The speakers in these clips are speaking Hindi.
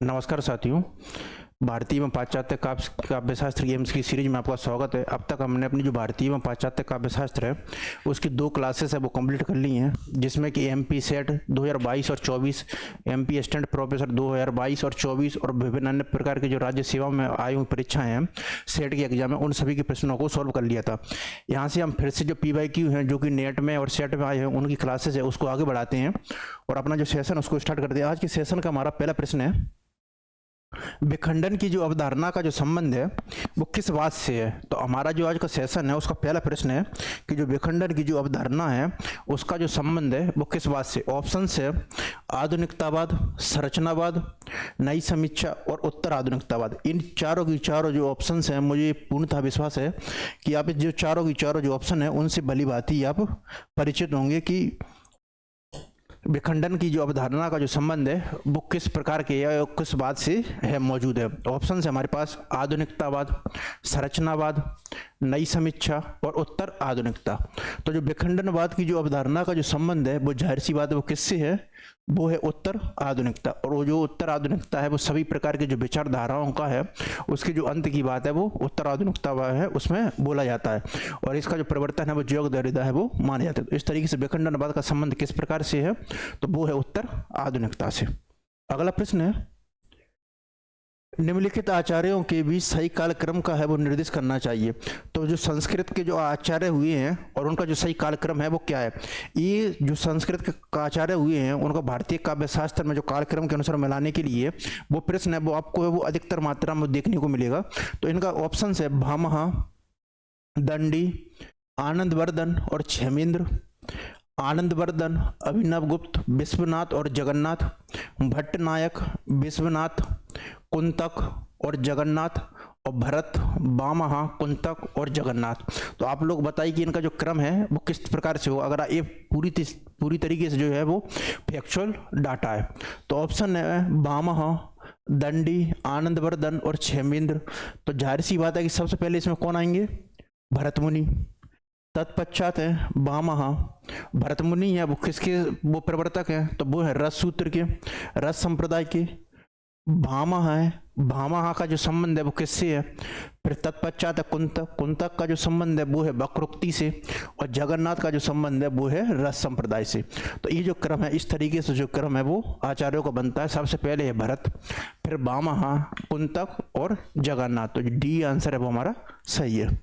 नमस्कार साथियों। भारतीय एवं पाश्चात्य काव्यशास्त्र गेम्स की सीरीज में आपका स्वागत है। अब तक हमने अपनी जो भारतीय एवं पाश्चात्य काव्यशास्त्र है उसकी 2 क्लासेस है वो कंप्लीट कर ली हैं, जिसमें कि एमपी सेट 2022 और 24, एमपी असिस्टेंट प्रोफेसर 2022 और 24 और विभिन्न अन्य प्रकार के जो राज्य सेवा में आई हुई परीक्षाएं हैं, सेट के एग्जाम है, उन सभी के प्रश्नों को सॉल्व कर लिया था। यहाँ से हम फिर से जो PYQ हैं जो कि नेट में और सेट में आए हैं उनकी क्लासेस है उसको आगे बढ़ाते हैं और अपना जो सेशन उसको स्टार्ट करते हैं। आज के सेशन का हमारा पहला प्रश्न है, विखंडन की जो अवधारणा का जो संबंध है वो किस बात से है। तो हमारा जो आज का सेशन है उसका पहला प्रश्न है कि जो विखंडन की जो अवधारणा है उसका जो संबंध है वो किस बात से। ऑप्शन है आधुनिकतावाद, संरचनावाद, नई समीक्षा और उत्तर आधुनिकतावाद। इन चारों की चारों जो ऑप्शन हैं, मुझे पूर्णतः विश्वास है कि आप जो चारों की चारों जो ऑप्शन है उनसे भली भांति आप परिचित होंगे कि विखंडन की जो अवधारणा का जो संबंध है वो किस प्रकार के या किस बात से है मौजूद है। ऑप्शन है हमारे पास आधुनिकतावाद, संरचनावाद, नई समीक्षा और उत्तर आधुनिकता। तो जो विखंडनवाद की जो अवधारणा का जो संबंध है वो जाहिर सी बात है वो किससे है, वो है उत्तर आधुनिकता। और वो जो उत्तर आधुनिकता है वो सभी प्रकार के जो विचारधाराओं का है उसकी जो अंत की बात है वो उत्तर आधुनिकता है उसमें बोला जाता है, और इसका जो प्रवर्तन है वो जॉर्ज देरिडा है वो माने जाते हैं। तो इस तरीके से विखंडनवाद का संबंध किस प्रकार से है, तो वो है उत्तर आधुनिकता से। अगला प्रश्न है, निम्नलिखित आचार्यों के बीच सही कालक्रम का है वो निर्दिष्ट करना चाहिए। तो जो संस्कृत के जो आचार्य हुए हैं और उनका जो सही कालक्रम है वो क्या है। ये जो संस्कृत के आचार्य हुए हैं उनका भारतीय काव्यशास्त्र में जो कालक्रम के अनुसार मिलाने के लिए वो प्रश्न है वो आपको वो अधिकतर मात्रा में देखने को मिलेगा। तो इनका ऑप्शन है भामह, दंडी, आनंदवर्धन और क्षेमेंद्र। आनंदवर्धन, अभिनवगुप्त, विश्वनाथ और जगन्नाथ, भट्टनायक, विश्वनाथ, कुंतक और जगन्नाथ, और भरत, बामहा, कुंतक और जगन्नाथ। तो आप लोग बताइए कि इनका जो क्रम है वो किस प्रकार से हो। अगर ये पूरी तरीके से जो है वो फैक्चुअल डाटा है। तो ऑप्शन है बामहा, दंडी, आनंदवर्धन और क्षेमेंद्र। तो जाहिर सी बात है कि सबसे पहले इसमें कौन आएंगे, भरत मुनि। तत्पश्चात है बामहा, भरत मुनि है वो किसके वो प्रवर्तक हैं, तो वो है रस सूत्र के, रस संप्रदाय के। भामा है, भामा का जो संबंध है वो किससे है। फिर तत्पश्चात है कुंतक, कुंतक का जो संबंध है वो है वक्रोक्ति से, और जगन्नाथ का जो संबंध है वो है रस संप्रदाय से। तो ये जो क्रम है इस तरीके से जो क्रम है वो आचार्यों का बनता है। सबसे पहले है भरत, फिर भामा, कुंतक और जगन्नाथ। तो डी आंसर है वो हमारा सही है।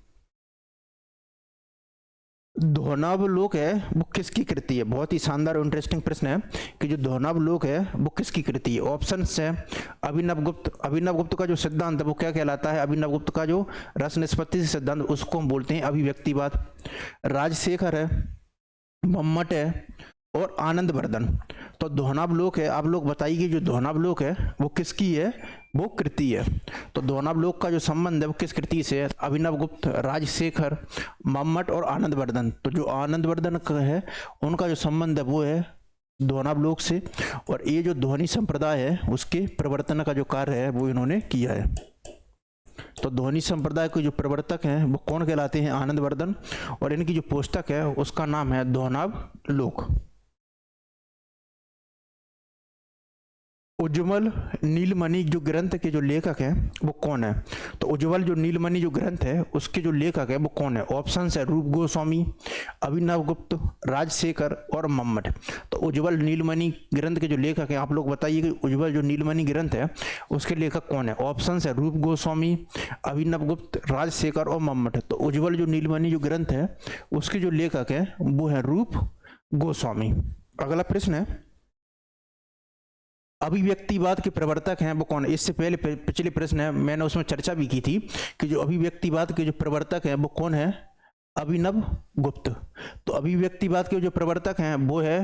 ध्वनावलोक है वो किसकी कृति है। बहुत ही शानदार और इंटरेस्टिंग प्रश्न है कि जो ध्वनावलोक है वो किसकी कृति है। ऑप्शन है अभिनवगुप्त। अभिनवगुप्त का जो सिद्धांत है वो क्या कहलाता है, अभिनवगुप्त का जो रस निष्पत्ति से सिद्धांत उसको हम बोलते हैं अभिव्यक्तिवाद। राजशेखर है, मम्मट है और आनंदवर्धन। तो ध्वनावलोक है, आप लोग बताइए कि जो ध्वनावलोक है वो किसकी है, वो कृति है। तो ध्वनावलोक का जो संबंध है वो किस कृति से है, अभिनवगुप्त, राजशेखर, मम्मट और आनंदवर्धन। तो जो आनंदवर्धन का है उनका जो संबंध है वो है ध्वनावलोक से, और ये जो ध्वनि संप्रदाय है उसके प्रवर्तन का जो कार्य है वो इन्होंने किया है। तो ध्वनि संप्रदाय के जो प्रवर्तक हैं वो कौन कहलाते हैं, आनंदवर्धन, और इनकी जो पुस्तक है उसका नाम है ध्वनावलोक। उज्ज्वल नीलमणि जो ग्रंथ के जो लेखक हैं वो कौन है। तो उज्ज्वल जो नीलमणि जो ग्रंथ है उसके जो लेखक है वो कौन है। ऑप्शन है रूप गोस्वामी, अभिनवगुप्त, राजशेखर और मम्मट। तो उज्ज्वल नीलमणि ग्रंथ के जो लेखक हैं आप लोग बताइए कि उज्ज्वल जो नीलमणि ग्रंथ है उसके लेखक कौन है। ऑप्शन है रूप गोस्वामी, अभिनवगुप्त, राजशेखर और मम्मट। तो उज्ज्वल जो नीलमणि जो ग्रंथ है उसके जो लेखक है वो है रूप गोस्वामी। अगला प्रश्न है, अभिव्यक्तिवाद के प्रवर्तक हैं वो कौन है। इससे पहले पिछले प्रश्न है मैंने उसमें चर्चा भी की थी कि जो अभिव्यक्तिवाद के जो प्रवर्तक हैं वो कौन है, अभिनवगुप्त। तो अभिव्यक्तिवाद के जो प्रवर्तक हैं वो है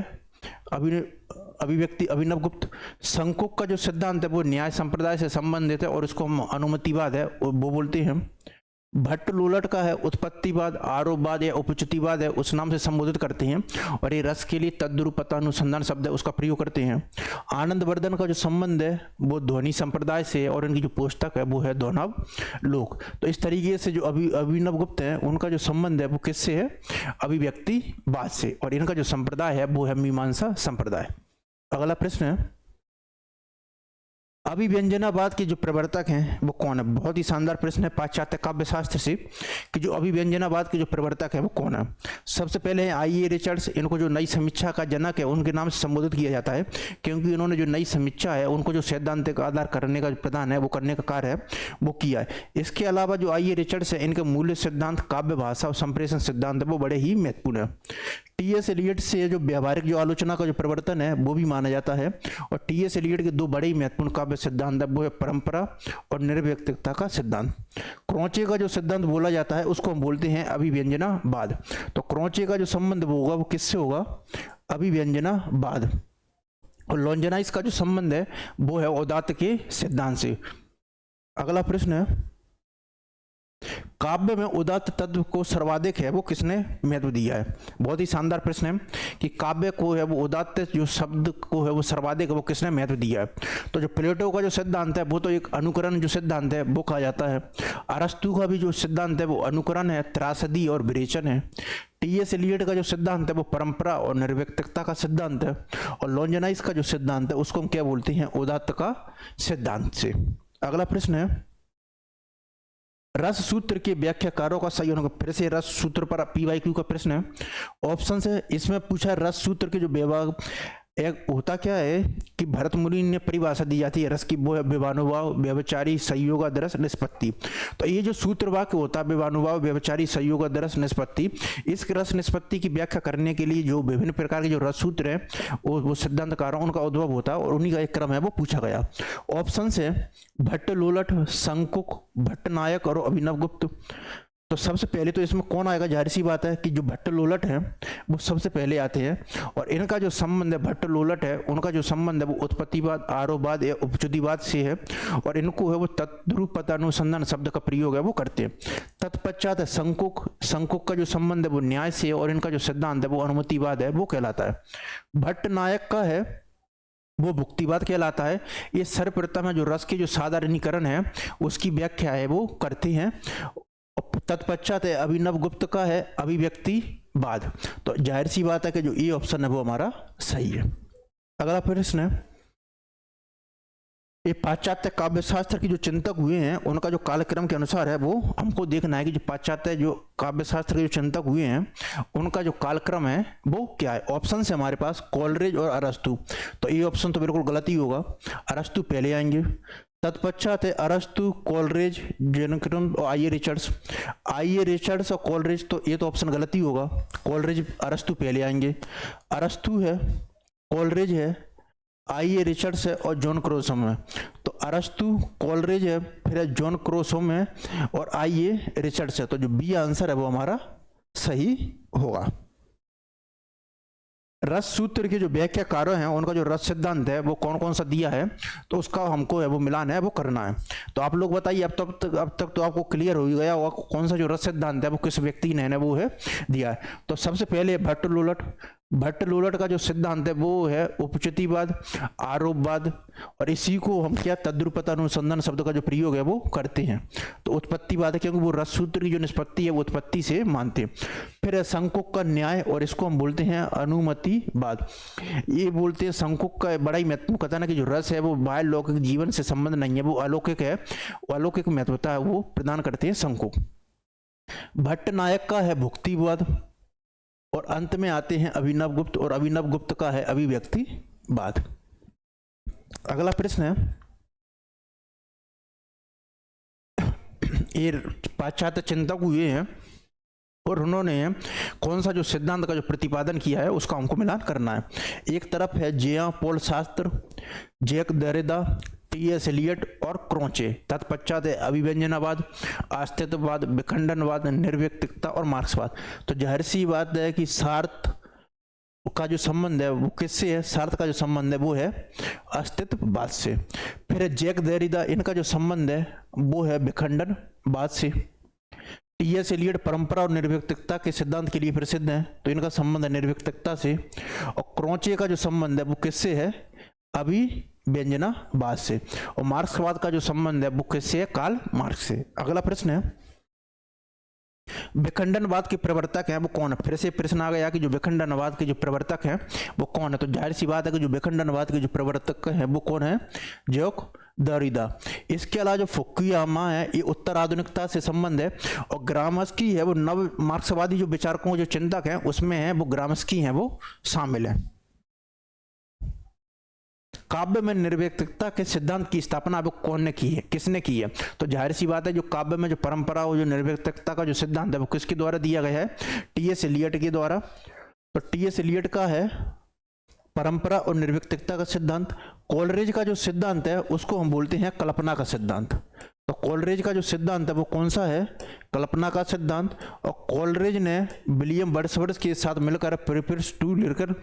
अभिनवगुप्त। संकुक का जो सिद्धांत है वो न्याय संप्रदाय से संबंधित है और उसको हम अनुमतिवाद है वो बोलते हैं। भट्ट लोलट का है उत्पत्तिवाद, आरोपवाद या उपचितिवाद है उस नाम से संबोधित करते हैं, और ये रस के लिए तद्रूपतानुसंधान शब्द है उसका प्रयोग करते हैं। आनंदवर्धन का जो संबंध है वो ध्वनि संप्रदाय से, और इनकी जो पुस्तक है वो है ध्वनावलोक। तो इस तरीके से जो अभिनवगुप्त है उनका जो संबंध है वो किससे है, अभिव्यक्तिवाद से, और इनका जो संप्रदाय है वो है मीमांसा संप्रदाय। अगला प्रश्न है, अभिव्यंजनावाद के जो प्रवर्तक हैं वो कौन है? बहुत ही शानदार प्रश्न है पाश्चात्य काव्य शास्त्र से कि जो अभिव्यंजनावाद के जो प्रवर्तक है वो कौन है। सबसे पहले है आई ए रिचर्ड्स। इनको जो नई समीक्षा का जनक है उनके नाम से संबोधित किया जाता है, क्योंकि इन्होंने जो नई समीक्षा है उनको जो सैद्धांतिक आधार करने का प्रदान है वो करने का कार्य है वो किया है। इसके अलावा जो आई ए रिचर्ड्स है इनके मूल्य सिद्धांत, काव्य भाषा और संप्रेषण सिद्धांत है वो बड़े ही महत्वपूर्ण है। टी एस एलियट से जो व्यवहारिक जो आलोचना का जो प्रवर्तन है वो भी माना जाता है। और टी एस एलियट के दो बड़े ही महत्वपूर्ण काव्य सिद्धांत है वो है परंपरा और निर्व्यक्तिकता का सिद्धांत। क्रोचे का जो सिद्धांत बोला जाता है उसको हम बोलते हैं अभिव्यंजनावाद। तो क्रोचे का जो संबंध वो होगा वो किससे होगा? अभिव्यंजनावाद। और लॉन्जेनाइस का जो संबंध है वो है उदात्त के सिद्धांत से। अगला प्रश्न है, काव्य में उदात्त तत्व को सर्वाधिक है वो किसने महत्व दिया है? बहुत ही शानदार प्रश्न है कि काव्य को है वो उदात्त जो शब्द को है वो सर्वाधिक है वो किसने महत्व दिया है? तो जो प्लेटो का जो सिद्धांत है वो तो एक अनुकरण जो सिद्धांत है वो कहा जाता है। अरस्तु का भी जो सिद्धांत है वो अनुकरण है, त्रासदी और विरेचन है। टी एस एलियट का जो सिद्धांत है वो परंपरा और निर्व्यक्तिकता का सिद्धांत है। और लॉन्जेनाइस का जो सिद्धांत है उसको हम क्या बोलते हैं? उदात्त का सिद्धांत से। अगला प्रश्न है, रस सूत्र के व्याख्याकारों का सही होने का। फिर से रस सूत्र पर पीवाईक्यू का प्रश्न है। ऑप्शन है इसमें पूछा है रस सूत्र के जो विभाग एक होता क्या है कि भरत मुनि ने परिभाषा दी जाती है रस की, वो है विभानुभाव व्यभिचारी संयोगादर्श निष्पत्ति। तो ये जो सूत्र वाक्य होता है विभानुभाव व्यभिचारी संयोगादर्श निष्पत्ति, इस रस निष्पत्ति की व्याख्या करने के लिए जो विभिन्न प्रकार के जो रस सूत्र है वो सिद्धांतकारों उनका उद्भव होता है और उन्हीं का एक क्रम है वो पूछा गया। ऑप्शन है भट्टलोलट, शंकुक, भट्टनायक और अभिनवगुप्त। तो सबसे पहले तो इसमें कौन आएगा? जाहिर सी बात है कि जो भट्टलोलट हैं वो सबसे पहले आते हैं। और इनका जो संबंध है भट्टलोलट है उनका जो संबंध है वो उत्पत्तिवाद, आरोपवाद या उपचुतिवाद से है। और इनको है वो तद्रूपतानुसंधान शब्द का प्रयोग है वो करते हैं। तत्पश्चात है शंकुक। शंकुक का जो संबंध है वो न्याय से है और इनका जो सिद्धांत है वो अनुमतिवाद है वो कहलाता है। भट्टनायक का है वो भुक्तिवाद कहलाता है। ये सर्वप्रथम है जो रस के जो साधारणीकरण है उसकी व्याख्या है वो करते हैं। तत्पश्चात है अभिनवगुप्त का है अभिव्यक्तिवाद। तो जाहिर सी बात है कि जो ये ऑप्शन है वो हमारा सही है। अगला प्रश्न है, ये पाश्चात्य काव्य शास्त्र की जो चिंतक हुए हैं उनका जो कालक्रम के अनुसार है वो हमको देखना है कि जो पाश्चात्य जो काव्य शास्त्र के जो चिंतक हुए हैं उनका जो कालक्रम है वो क्या है। ऑप्शन है हमारे पास कोलरिज और अरस्तु। तो ये ऑप्शन तो बिल्कुल गलत ही होगा, अरस्तु पहले आएंगे। तत्पश्चात है अरस्तु, कोलरिज, जेनक्रम और I A Richards. I A Richards और कोलरिज, तो ये तो ऑप्शन गलत ही होगा। कोलरिज अरस्तु पहले आएंगे। अरस्तु है, कोलरिज है, आई ए रिचर्ड्स है और जॉन क्रोसम है। तो अरस्तु, कोलरिज है, फिर जॉन क्रोसम है और आई ए रिचर्ड्स है। तो जो बी आंसर है वो हमारा सही होगा। रस सूत्र के जो व्याख्याकारों हैं उनका जो रस सिद्धांत है वो कौन कौन सा दिया है तो उसका हमको है वो मिलान है वो करना है। तो आप लोग बताइए, अब तक तो आपको क्लियर हो ही गया होगा कौन सा जो रस सिद्धांत है वो किस व्यक्ति ने वो है दिया है। तो सबसे पहले भट्टलोलट। भट्टलोलट का जो सिद्धांत है वो है उपचुतिवाद, आरोपवाद और इसी को हम क्या तद्रूपतानुसंधान शब्द का जो प्रयोग है वो करते हैं। तो उत्पत्तिवाद है क्योंकि वो रस सूत्र की जो निष्पत्ति है वो उत्पत्ति से मानते हैं। फिर है शंकुक का न्याय और इसको हम बोलते हैं अनुमतिवाद। ये बोलते हैं शंकुक का बड़ा ही महत्वपूर्ण कथन है कि जो रस है वो बाह्य लौकिक जीवन से संबंध नहीं है, वो अलौकिक है, वो अलौकिक महत्वता है वो प्रदान करते हैं शंकुक। भट्टनायक का है भुक्तिवाद और अंत में आते हैं अभिनवगुप्त और अभिनवगुप्त का है अभिव्यक्तिवाद। अगला प्रश्न है, ये पाश्चात्य चिंतक हुए हैं और उन्होंने कौन सा जो सिद्धांत का जो प्रतिपादन किया है उसका हमको मिलान करना है। एक तरफ है जेया पोल शास्त्र, जैक दरिदा, टी एस एलियट और क्रोचे। तत्पश्चात है अभिव्यंजनावाद, अस्तित्ववाद, विखंडनवाद, निर्व्यक्तिकता और मार्क्सवाद। तो जाहिर सी बात है कि सार्थ का जो संबंध है वो किससे है? सार्थ का जो संबंध है वो है अस्तित्ववाद से। फिर जैक दरिदा, इनका जो संबंध है वो है विखंडनवाद से। टी एस एलियट परंपरा और निर्व्यक्तिकता के सिद्धांत के लिए प्रसिद्ध है तो इनका संबंध है निर्व्यक्तिकता से। और क्रोचे का जो संबंध है वो किससे है? अभिव्यंजनावाद से। और मार्क्सवाद का जो संबंध है वो किससे है? कार्ल मार्क्स से। अगला प्रश्न है, विखंडनवाद के प्रवर्तक हैं वो कौन है? फिर से प्रश्न आ गया कि जो विखंडनवाद के जो प्रवर्तक हैं वो कौन है। तो जाहिर सी बात है कि जो विखंडनवाद के जो प्रवर्तक हैं वो कौन है? जैक दरिदा। इसके अलावा जो फुकुयामा है ये उत्तर आधुनिकता से संबंध है, और ग्रामस्की है वो नव मार्क्सवादी जो विचारकों जो चिंतक हैं उसमें है वो ग्रामस्की हैं वो शामिल है। काव्य में निर्व्यक्तिकता के सिद्धांत की स्थापना अब कौन ने की है, किसने की है? तो जाहिर सी बात है जो काव्य में जो परंपरा हो, जो निर्व्यक्तिकता का जो सिद्धांत है वो किसके द्वारा दिया गया है? टी.एस. एलियट के द्वारा। तो टी.एस. एलियट का है परंपरा और निर्व्यक्तिकता का सिद्धांत। कोलरिज का जो सिद्धांत है उसको हम बोलते हैं कल्पना का सिद्धांत। तो कोलरिज का जो सिद्धांत है वो कौन सा है? कल्पना का सिद्धांत। और कोलरिज ने विलियम वर्ड्सवर्थ के साथ मिलकर प्रेफेस टू लिखकर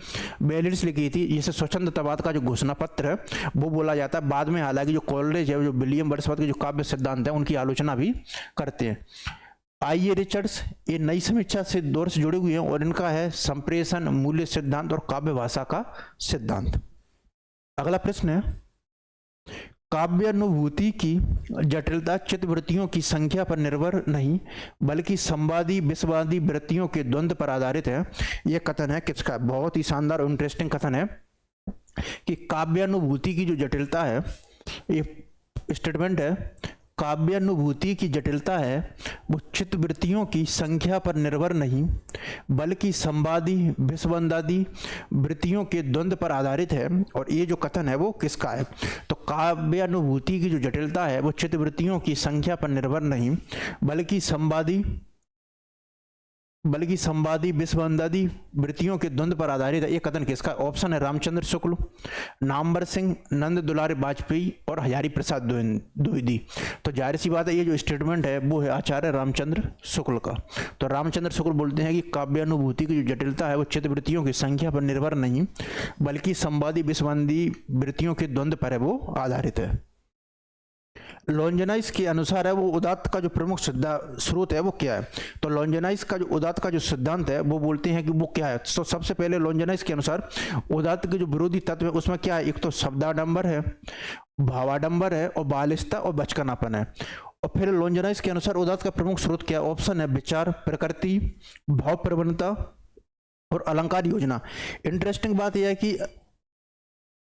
बैलेंस लिखी थी, जिसे स्वच्छंदतावाद का जो घोषणा पत्र है वो बोला जाता है। बाद में हालांकि जो कोलरिज है जो विलियम वर्ड्सवर्थ के जो काव्य सिद्धांत है उनकी आलोचना भी करते हैं। आई.ए. रिचर्ड्स ये नई समीक्षा से दौर से जुड़े हुए हैं, और इनका है संप्रेषण, मूल्य सिद्धांत और काव्य भाषा का सिद्धांत। अगला प्रश्न है, काव्यानुभूति की जटिलता चित्तवृत्तियों की संख्या पर निर्भर नहीं बल्कि संवादी विषवादी वृत्तियों के द्वंद्व पर आधारित है। यह कथन है किसका? बहुत ही शानदार और इंटरेस्टिंग कथन है कि काव्यानुभूति की जो जटिलता है, ये स्टेटमेंट है, काव्यानुभूति की जटिलता है वो चित्तवृत्तियों की संख्या पर निर्भर नहीं बल्कि संवादी विषवादी वृत्तियों के द्वंद्व पर आधारित है। और ये जो कथन है वो किसका है? तो काव्यानुभूति की जो जटिलता है वो चित्तवृत्तियों की संख्या पर निर्भर नहीं बल्कि संवादी विषवादी वृत्तियों के द्वंद्व पर आधारित है। ये कथन किसका? ऑप्शन है रामचंद्र शुक्ल, नामवर सिंह, नंद दुलारे वाजपेयी और हजारी प्रसाद द्विवेदी। तो जाहिर सी बात है ये जो स्टेटमेंट है वो है आचार्य रामचंद्र शुक्ल का। तो रामचंद्र शुक्ल बोलते हैं कि काव्यानुभूति की जो जटिलता है वो चित्तवृत्तियों की संख्या पर निर्भर नहीं बल्कि संवादी विषवादी वृत्तियों के द्वंद्व पर है वो आधारित है। लॉन्जनाइस के अनुसार है वो उदात्त का जो प्रमुख स्रोत है वो क्या है? तो लॉन्जनाइस का जो उदात्त का जो सिद्धांत है वो बोलते हैं कि वो क्या है? तो सबसे पहले लॉन्जनाइस के अनुसार उदात्त के जो विरोधी तत्व है उसमें क्या है? एक तो शब्दाडंबर है, भावाडंबर है और बालिशता और बचकानापन है। और फिर लॉन्जनाइस के अनुसार उदात्त का प्रमुख स्रोत क्या है? ऑप्शन है विचार, प्रकृति, भाव प्रवणता और अलंकार योजना। इंटरेस्टिंग बात यह है कि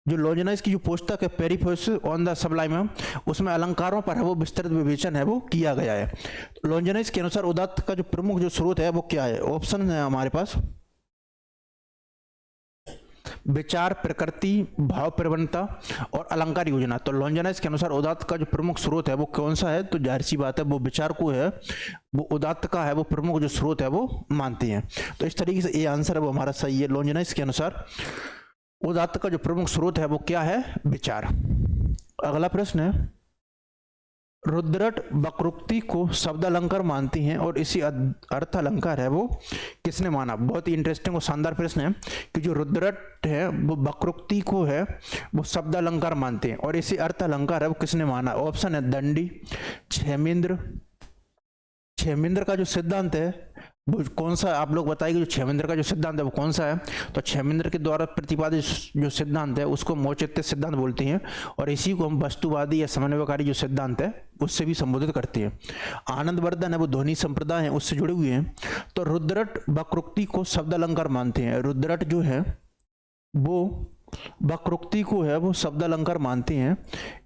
जो लॉन्जनाइस की जो पुस्तक है पेरिफेरेस ऑन द सबलाइम है उसमें अलंकारों पर है वो विस्तृत विवेचन है वो किया गया है। लॉन्जनाइस के अनुसार उदात्त का जो प्रमुख जो स्रोत है वो क्या है? ऑप्शन है हमारे पास विचार, प्रकृति, भाव प्रवणता और अलंकार योजना। तो लॉन्जनाइस के अनुसार उदात्त का जो प्रमुख स्रोत है वो कौन सा है? तो जाहिर सी बात है वो विचार को है वो उदात्त का है वो प्रमुख जो स्रोत है वो मानते हैं। तो इस तरीके से ये आंसर है वो हमारा सही है। लॉन्जनाइस के अनुसार उदात्त का जो प्रमुख स्रोत है वो क्या है? विचार। अगला प्रश्न है, रुद्रट वक्रोक्ति को शब्द अलंकार मानती हैं और इसी अर्थ अलंकार है वो किसने माना? बहुत ही इंटरेस्टिंग और शानदार प्रश्न है कि जो रुद्रट है वो वक्रोक्ति को है वो शब्द अलंकार मानते हैं और इसी अर्थ अलंकार है वो किसने माना? ऑप्शन है दंडी, छेमेंद्र। छेमेंद्र का जो सिद्धांत है वो कौन सा? आप लोग बताइए जो छेमेंद्र का जो सिद्धांत है वो कौन सा है? तो छेमेंद्र के द्वारा प्रतिपादित जो सिद्धांत है उसको मौचित्य सिद्धांत बोलते हैं और इसी को हम वस्तुवादी या समन्वयकारी जो सिद्धांत है उससे भी संबोधित करते हैं। आनंदवर्धन है वो ध्वनि संप्रदाय है उससे जुड़े हुए हैं। तो रुद्रट वक्रोक्ति को शब्द अलंकार मानते हैं। रुद्रट जो है वो वक्रोक्ति को है वो शब्द अलंकार मानते हैं।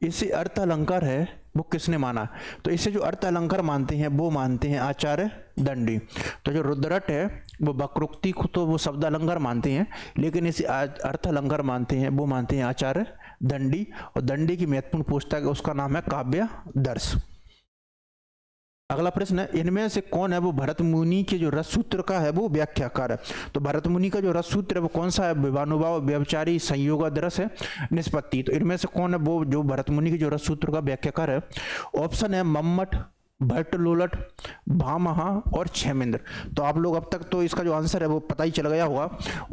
इसे अर्थ अलंकार है वो किसने माना? तो इसे जो अर्थ अलंकार मानते हैं वो मानते हैं आचार्य दंडी। तो जो रुद्रट है वो वक्रोक्ति को तो वो शब्द अलंकार मानते हैं लेकिन इसे अर्थ अलंकार मानते हैं वो मानते हैं आचार्य दंडी। और दंडी की महत्वपूर्ण पुस्तक है उसका नाम है काव्यादर्श। अगला प्रश्न है, इनमें से कौन है वो भरत मुनि के जो रससूत्र का है वो व्याख्याकार है? तो भरत मुनि का जो रससूत्र है वो कौन सा है? विवानुभाव, व्यभिचारी, संयोगादर्श है, निष्पत्ति। तो इनमें से कौन है वो जो भरत मुनि के जो रससूत्र का व्याख्याकार है? ऑप्शन है मम्मट, भट्ट लोलट, भामहा और छेमेंद्र। तो आप लोग अब तक तो इसका जो आंसर है वो पता ही चल गया होगा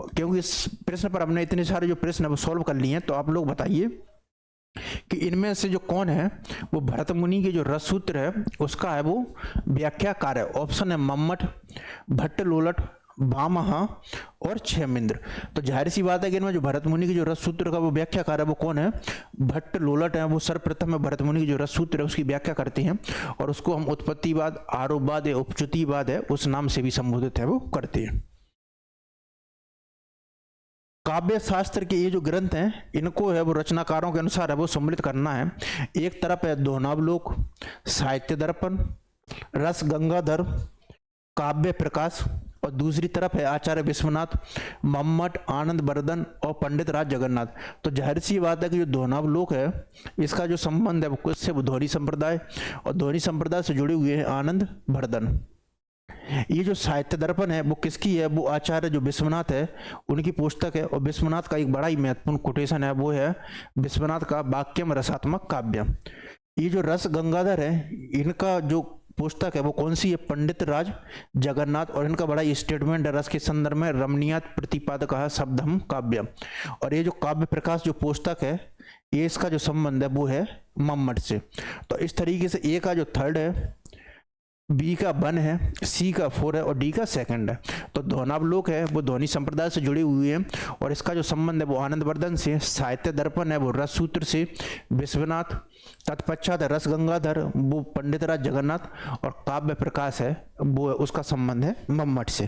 क्योंकि इस प्रश्न पर हमने इतने सारे जो प्रश्न है वो सॉल्व कर लिए हैं। तो आप लोग बताइए कि इनमें से जो कौन है वो भरत मुनि के जो रससूत्र है उसका है वो व्याख्याकार है? ऑप्शन है मम्मट, भट्ट लोलट, भामहा और छेमेंद्र। तो जाहिर सी बात है कि इनमें जो भरत मुनि के जो रससूत्र का वो व्याख्याकार है वो कौन है? भट्ट लोलट है। वो सर्वप्रथम में भरत मुनि के जो रससूत्र है उसकी व्याख्या करते हैं और उसको हम उत्पत्तिवाद, आरोपवाद या उपच्युतिवाद है उस नाम से भी संबोधित है वो करते हैं। काव्य शास्त्र के ये जो ग्रंथ हैं इनको है वो रचनाकारों के अनुसार है वो सम्मिलित करना है। एक तरफ है दोहनावलोक, साहित्य दर्पण, रस गंगाधर, काव्य प्रकाश, और दूसरी तरफ है आचार्य विश्वनाथ, मम्मट, आनंद वर्धन और पंडित राज जगन्नाथ। तो जाहिर सी बात है कि जो दोहनावलोक है इसका जो संबंध है वो किससे, वो ध्वनि संप्रदाय, और ध्वनि संप्रदाय से जुड़े हुए हैं आनंद वर्धन। ये जो साहित्य दर्पण है वो किसकी है, वो आचार्य जो विश्वनाथ है उनकी पुस्तक है। और विश्वनाथ का एक बड़ा ही महत्वपूर्ण कोटेशन है वो है विश्वनाथ का वाक्यम रसात्मक काव्य। ये जो रस गंगाधर है इनका जो पुस्तक है वो कौन सी है, पंडित राज जगन्नाथ, और इनका बड़ा स्टेटमेंट है रस के संदर्भ में रमणीयत प्रतिपादक शब्दम काव्य। और ये जो काव्य प्रकाश जो पुस्तक है ये इसका जो संबंध है वो है मम्मट से। तो इस तरीके से ए का जो थर्ड है, बी का 1 है, सी का 4 है और डी का 2 है। तो दोहनावलोक है वो ध्वनि संप्रदाय से जुड़े हुए हैं और इसका जो संबंध है वो आनंद वर्धन से। साहित्य दर्पण है वो रस सूत्र से विश्वनाथ, तत्पश्चात रस गंगाधर वो पंडित राज जगन्नाथ, और काव्य प्रकाश है वो उसका संबंध है मम्मट से।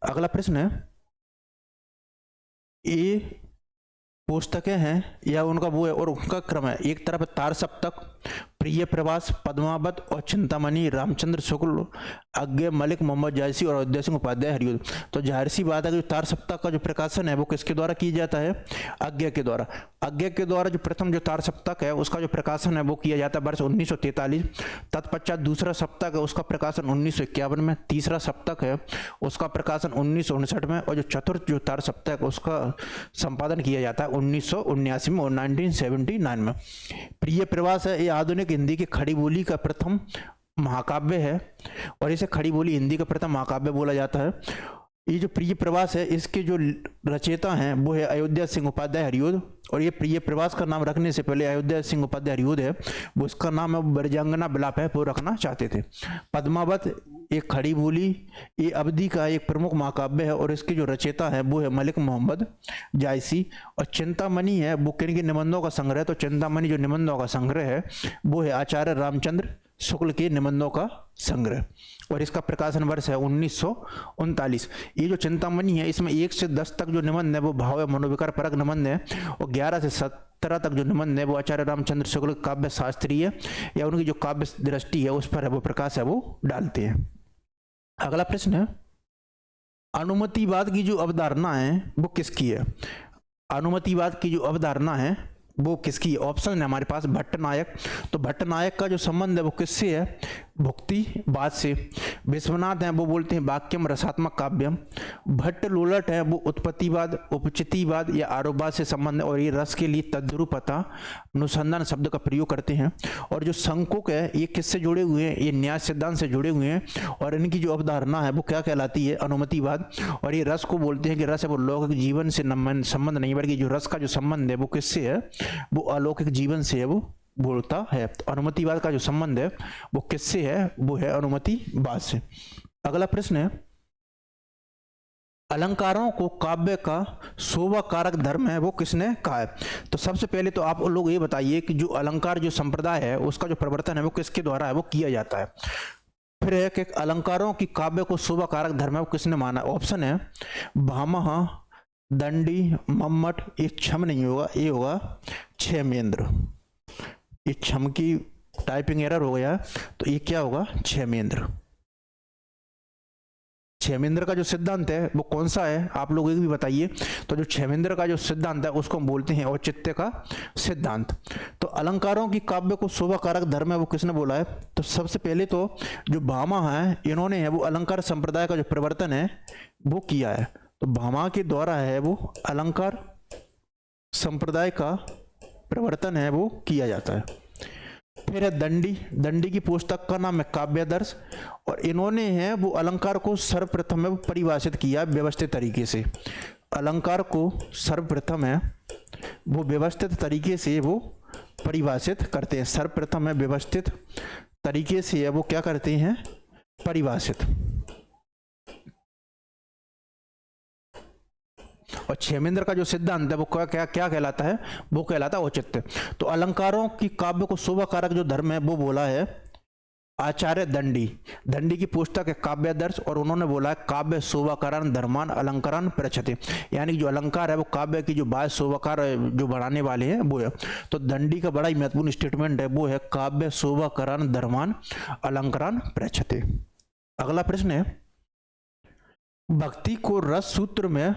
अगला प्रश्न है, ये पुस्तकें हैं या उनका वो है और उनका क्रम है। एक तरफ तार सप्तक, प्रिय प्रवास, पद्मावत और चिंतामणि, रामचंद्र शुक्ल, अज्ञे, मलिक मोहम्मद जायसी और अयोध्या सिंह उपाध्याय हरियुद्ध। तो जाहिर सी बात है कि तार सप्तक का जो प्रकाशन है वो किसके द्वारा किया जाता है, अज्ञे के द्वारा। अज्ञे के द्वारा जो प्रथम जो तार सप्तक है उसका जो प्रकाशन है वो किया जाता है वर्ष 1943। तत्पश्चात दूसरा सप्तक है उसका प्रकाशन 1951 में, तीसरा सप्तक है उसका प्रकाशन 1959 में, और जो चतुर्थ जो तार सप्तक है उसका संपादन किया जाता है 1979 में और 1979 में। प्रिय प्रवास है ये आधुनिक हिंदी की खड़ी बोली का प्रथम महाकाव्य है और इसे खड़ी बोली हिंदी का प्रथम महाकाव्य बोला जाता है। ये जो प्रिय प्रवास है इसके जो रचयिता हैं वो है अयोध्या सिंह उपाध्याय हरियुद्ध, और ये प्रिय प्रवास का नाम रखने से पहले अयोध्या सिंह उपाध्याय हरियुद्ध है वो उसका नाम है ब्रजांगना विलाप है वो रखना चाहते थे। पद्मावत एक खड़ी बोली ये अवधि का एक प्रमुख महाकाव्य है और इसके जो रचयिता है वो है मलिक मोहम्मद जायसी। और चिंतामणि है वो किन के निबंधों का संग्रह, तो चिंतामणि जो निबंधों का संग्रह है वो है आचार्य रामचंद्र शुक्ल के निबंधों का संग्रह और इसका प्रकाशन वर्ष है 1939। ये जो चिंतामणि है इसमें 1 से 10 तक जो निबंध है वो भाव या मनोविकार परक निबंध है और 11 से 17 तक जो निबंध है वो आचार्य रामचंद्र शुक्ल काव्य शास्त्रीय या उनकी जो काव्य दृष्टि है उस पर है वो प्रकाश है वो डालते हैं। अगला प्रश्न है, अनुमतिवाद की जो अवधारणा है वो किसकी है। अनुमतिवाद की जो अवधारणा है वो किसकी, ऑप्शन है हमारे पास भट्टनायक। तो भट्टनायक का जो संबंध है वो किससे है, भुक्तिवाद से। विश्वनाथ हैं वो बोलते हैं वाक्यम रसात्मक काव्यम। भट्ट लोलट है वो उत्पत्तिवाद, उपचितिवाद या आरोपवाद से संबंध है और ये रस के लिए तद्रूपता अनुसंधान शब्द का प्रयोग करते हैं। और जो संकुक है ये किससे जुड़े हुए हैं, ये न्याय सिद्धांत से जुड़े हुए हैं और इनकी जो अवधारणा है वो क्या कहलाती है, अनुमतिवाद। और ये रस को बोलते हैं कि रस है वो लौकिक जीवन से संबंध नहीं बल्कि जो रस का जो संबंध है वो किससे है, वो अलौकिक जीवन से है वो बोलता है। तो अनुमतिवाद का जो संबंध है वो किससे है, वो है अनुमतिवाद से। अगला प्रश्न है, अलंकारों को काव्य का शोभा कारक धर्म है वो किसने कहा है। तो सबसे पहले तो आप लोग ये बताइए कि जो अलंकार जो संप्रदाय है उसका जो प्रवर्तन है वो किसके द्वारा है वो किया जाता है। फिर है कि अलंकारों की काव्य को शोभा कारक धर्म है वो किसने माना। ऑप्शन है भामह, दंडी, मम्मट, ये छम नहीं होगा, ये होगा क्षेमेंद्र। ये छम की टाइपिंग एरर हो गया तो ये क्या होगा, क्षेमेंद्र। क्षेमेंद्र का जो सिद्धांत है वो कौन सा है आप लोग एक भी बताइए। तो जो क्षेमेंद्र का जो सिद्धांत है उसको हम बोलते हैं औचित्य का सिद्धांत। तो अलंकारों की काव्य को शोभा कारक धर्म है वो किसने बोला है। तो सबसे पहले तो जो भामा है इन्होंने है वो अलंकार संप्रदाय का जो प्रवर्तन है वो किया है। तो भामा के द्वारा है वो अलंकार संप्रदाय का प्रवर्तन है वो किया जाता है। फिर है दंडी, दंडी की पुस्तक का नाम है काव्यादर्श और इन्होंने है वो अलंकार को सर्वप्रथम है वो परिभाषित किया व्यवस्थित तरीके से। अलंकार को सर्वप्रथम है वो व्यवस्थित तरीके से वो परिभाषित करते हैं। सर्वप्रथम है व्यवस्थित तरीके से है वो क्या करते हैं, परिभाषित। और क्षेमेंद्र का जो सिद्धांत है वो क्या कहलाता है, वो कहलाता है औचित्य। तो अलंकारों की काव्य को शोभा कारक जो धर्म है वो बोला है आचार्य दंडी, दंडी की पुस्तक है काव्यादर्श, और उन्होंने बोला है काव्य शोभाकरण धर्मान अलंकरण प्रचते, यानी जो अलंकार है वो काव्य की जो बात शोभाकार जो बढ़ाने वाले हैं वो है। तो दंडी का बड़ा ही महत्वपूर्ण स्टेटमेंट है वो है काव्य शोभाकरण धर्मान अलंकरण प्रचते। अगला प्रश्न है भक्ति को रस सूत्र में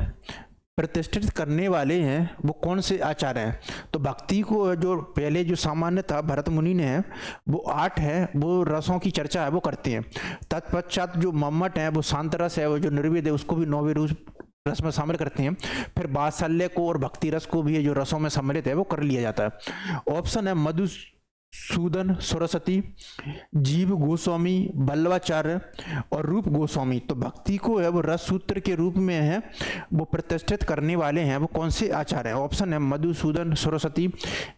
प्रतिष्ठित करने वाले हैं वो कौन से आचार्य हैं। तो भक्ति को जो पहले जो सामान्य था भरत मुनि ने है वो 8 है, वो रसों की चर्चा है वो करते हैं। तत्पश्चात जो मम्मट है वो शांत रस है, वो जो निर्वेद है उसको भी 9वें रस में शामिल करते हैं। फिर वात्सल्य को और भक्ति रस को भी जो रसों में सम्मिलित है वो कर लिया जाता है। ऑप्शन है मधुसूदन सरस्वती, जीव गोस्वामी, बल्लवाचार्य और रूप गोस्वामी। तो भक्ति को है वो रस सूत्र के रूप में है वो प्रतिष्ठित करने वाले हैं वो कौन से आचार्य हैं। ऑप्शन है मधुसूदन सरस्वती,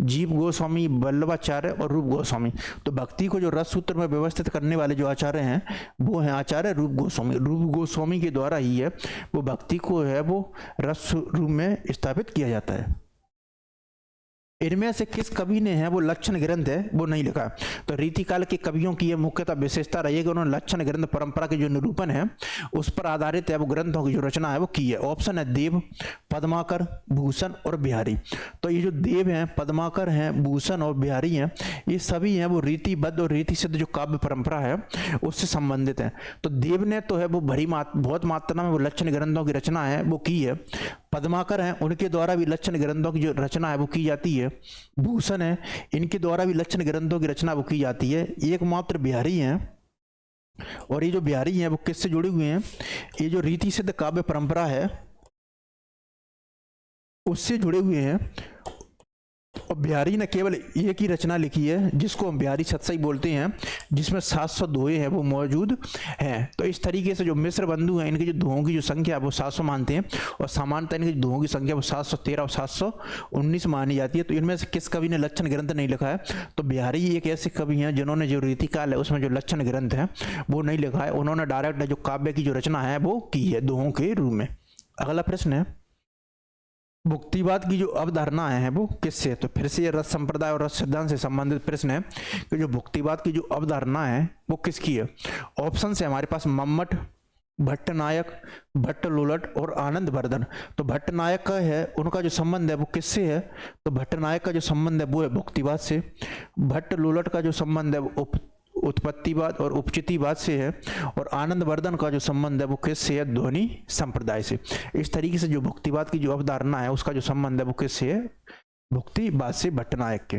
जीव गोस्वामी, बल्लवाचार्य और रूप गोस्वामी। तो भक्ति को जो रस सूत्र में व्यवस्थित करने वाले जो आचार्य हैं वो हैं आचार्य रूप गोस्वामी। रूप गोस्वामी के द्वारा ही है वो भक्ति को है वो रस रूप में स्थापित किया जाता है। इनमें से किस कवि ने है वो लक्षण ग्रंथ है वो नहीं लिखा। तो रीतिकाल के कवियों की यह मुख्यतः विशेषता रही है कि उन्होंने लक्षण ग्रंथ परंपरा के जो निरूपण है उस पर आधारित है वो ग्रंथों की जो रचना है वो की है। ऑप्शन है देव, पद्माकर, भूषण और बिहारी। तो ये जो देव हैं, पद्माकर हैं, भूषण और बिहारी हैं, ये सभी हैं वो रीतिबद्ध और रीति सिद्ध जो काव्य परंपरा है उससे संबंधित है। तो देव ने तो है वो बहुत मात्रा में वो लक्षण ग्रंथों की रचना है वो की है। पद्माकर हैं उनके द्वारा भी लक्षण ग्रंथों की जो रचना है वो की जाती है। भूषण है इनके द्वारा भी लक्षण ग्रंथों की रचना वो की जाती है। एकमात्र बिहारी हैं, और ये जो बिहारी हैं वो किससे जुड़े हुए हैं, ये जो रीति सिद्ध काव्य परंपरा है उससे जुड़े हुए हैं। और बिहारी ने केवल एक ही रचना लिखी है जिसको हम बिहारी सतसई बोलते हैं, जिसमें 700 दोहे हैं वो मौजूद हैं। तो इस तरीके से जो मिश्र बंधु हैं इनके जो दोहों की जो संख्या है वो 700 मानते हैं, और सामान्यतः इनकी दोहों की संख्या वो 713 और 719 मानी जाती है। तो इनमें से किस कवि ने लक्षण ग्रंथ नहीं लिखा है। तो बिहारी एक ऐसे कवि हैं जिन्होंने जो रीतिकाल है उसमें जो लक्षण ग्रंथ है वो नहीं लिखा है। उन्होंने डायरेक्ट जो काव्य की जो रचना है वो की है दोहों के रूप में। अगला प्रश्न है भुक्तिवाद की जो अवधारणा है वो किससे। तो फिर से ये रस संप्रदाय और रस सिद्धांत से संबंधित प्रश्न है कि जो भुक्तिवाद की जो अवधारणा है वो किसकी है। ऑप्शन है हमारे पास मम्मट, भट्टनायक, भट्टलोलट और आनंद वर्धन। तो भट्टनायक का है उनका जो संबंध है वो किससे है। तो भट्टनायक का जो संबंध है वो है भुक्तिवाद से। भट्टलोलट का जो संबंध है वो उत्पत्तिवाद और उपचितिवाद से है, और आनंद वर्धन का जो संबंध है वो किससे है, ध्वनि संप्रदाय से। इस तरीके से जो भुक्तिवाद की जो अवधारणा है उसका जो संबंध है वो किससे है, भुक्तिवाद से, भट्टनायक के।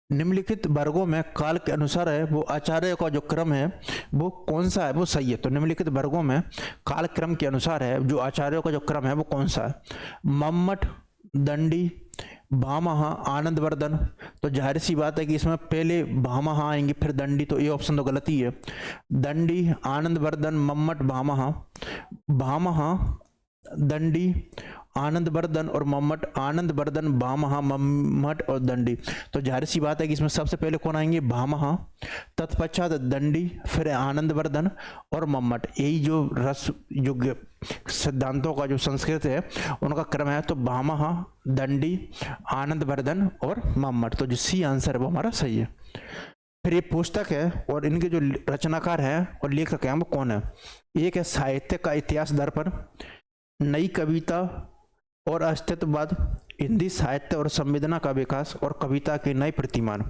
निम्नलिखित वर्गों में काल के अनुसार है वो आचार्य का जो क्रम है वो कौन सा है वो सही है। तो निम्नलिखित वर्गों में काल क्रम के अनुसार है जो आचार्यों का जो क्रम है वो कौन सा है। मम्मट, दंडी, भामहा, आनंदवर्धन। तो जाहिर सी बात है कि इसमें पहले भामहा आएंगे फिर दंडी, तो ये ऑप्शन तो गलत ही है। दंडी, आनंदवर्धन, मम्मट, भामहा। भामहा, दंडी, आनंदवर्धन और मम्मट। आनंदवर्धन, भामहा, मम्मट और दंडी। तो जाहिर सी बात है कि इसमें सबसे पहले कौन आएंगे, भामहा, तत्पश्चात दंडी, फिर आनंदवर्धन और मम्मट। यही जो रस जो सिद्धांतों का जो संस्कृत है उनका क्रम है। तो भामहा, दंडी, आनंदवर्धन और मम्मट। तो जो सी आंसर है वो हमारा सही है। फिर ये पुस्तक है और इनके जो रचनाकार है और लेखक है वो कौन है। एक है साहित्य का इतिहास दर्पण, नई कविता और अस्तित्ववाद, हिंदी साहित्य और संवेदना का विकास और कविता के नए प्रतिमान,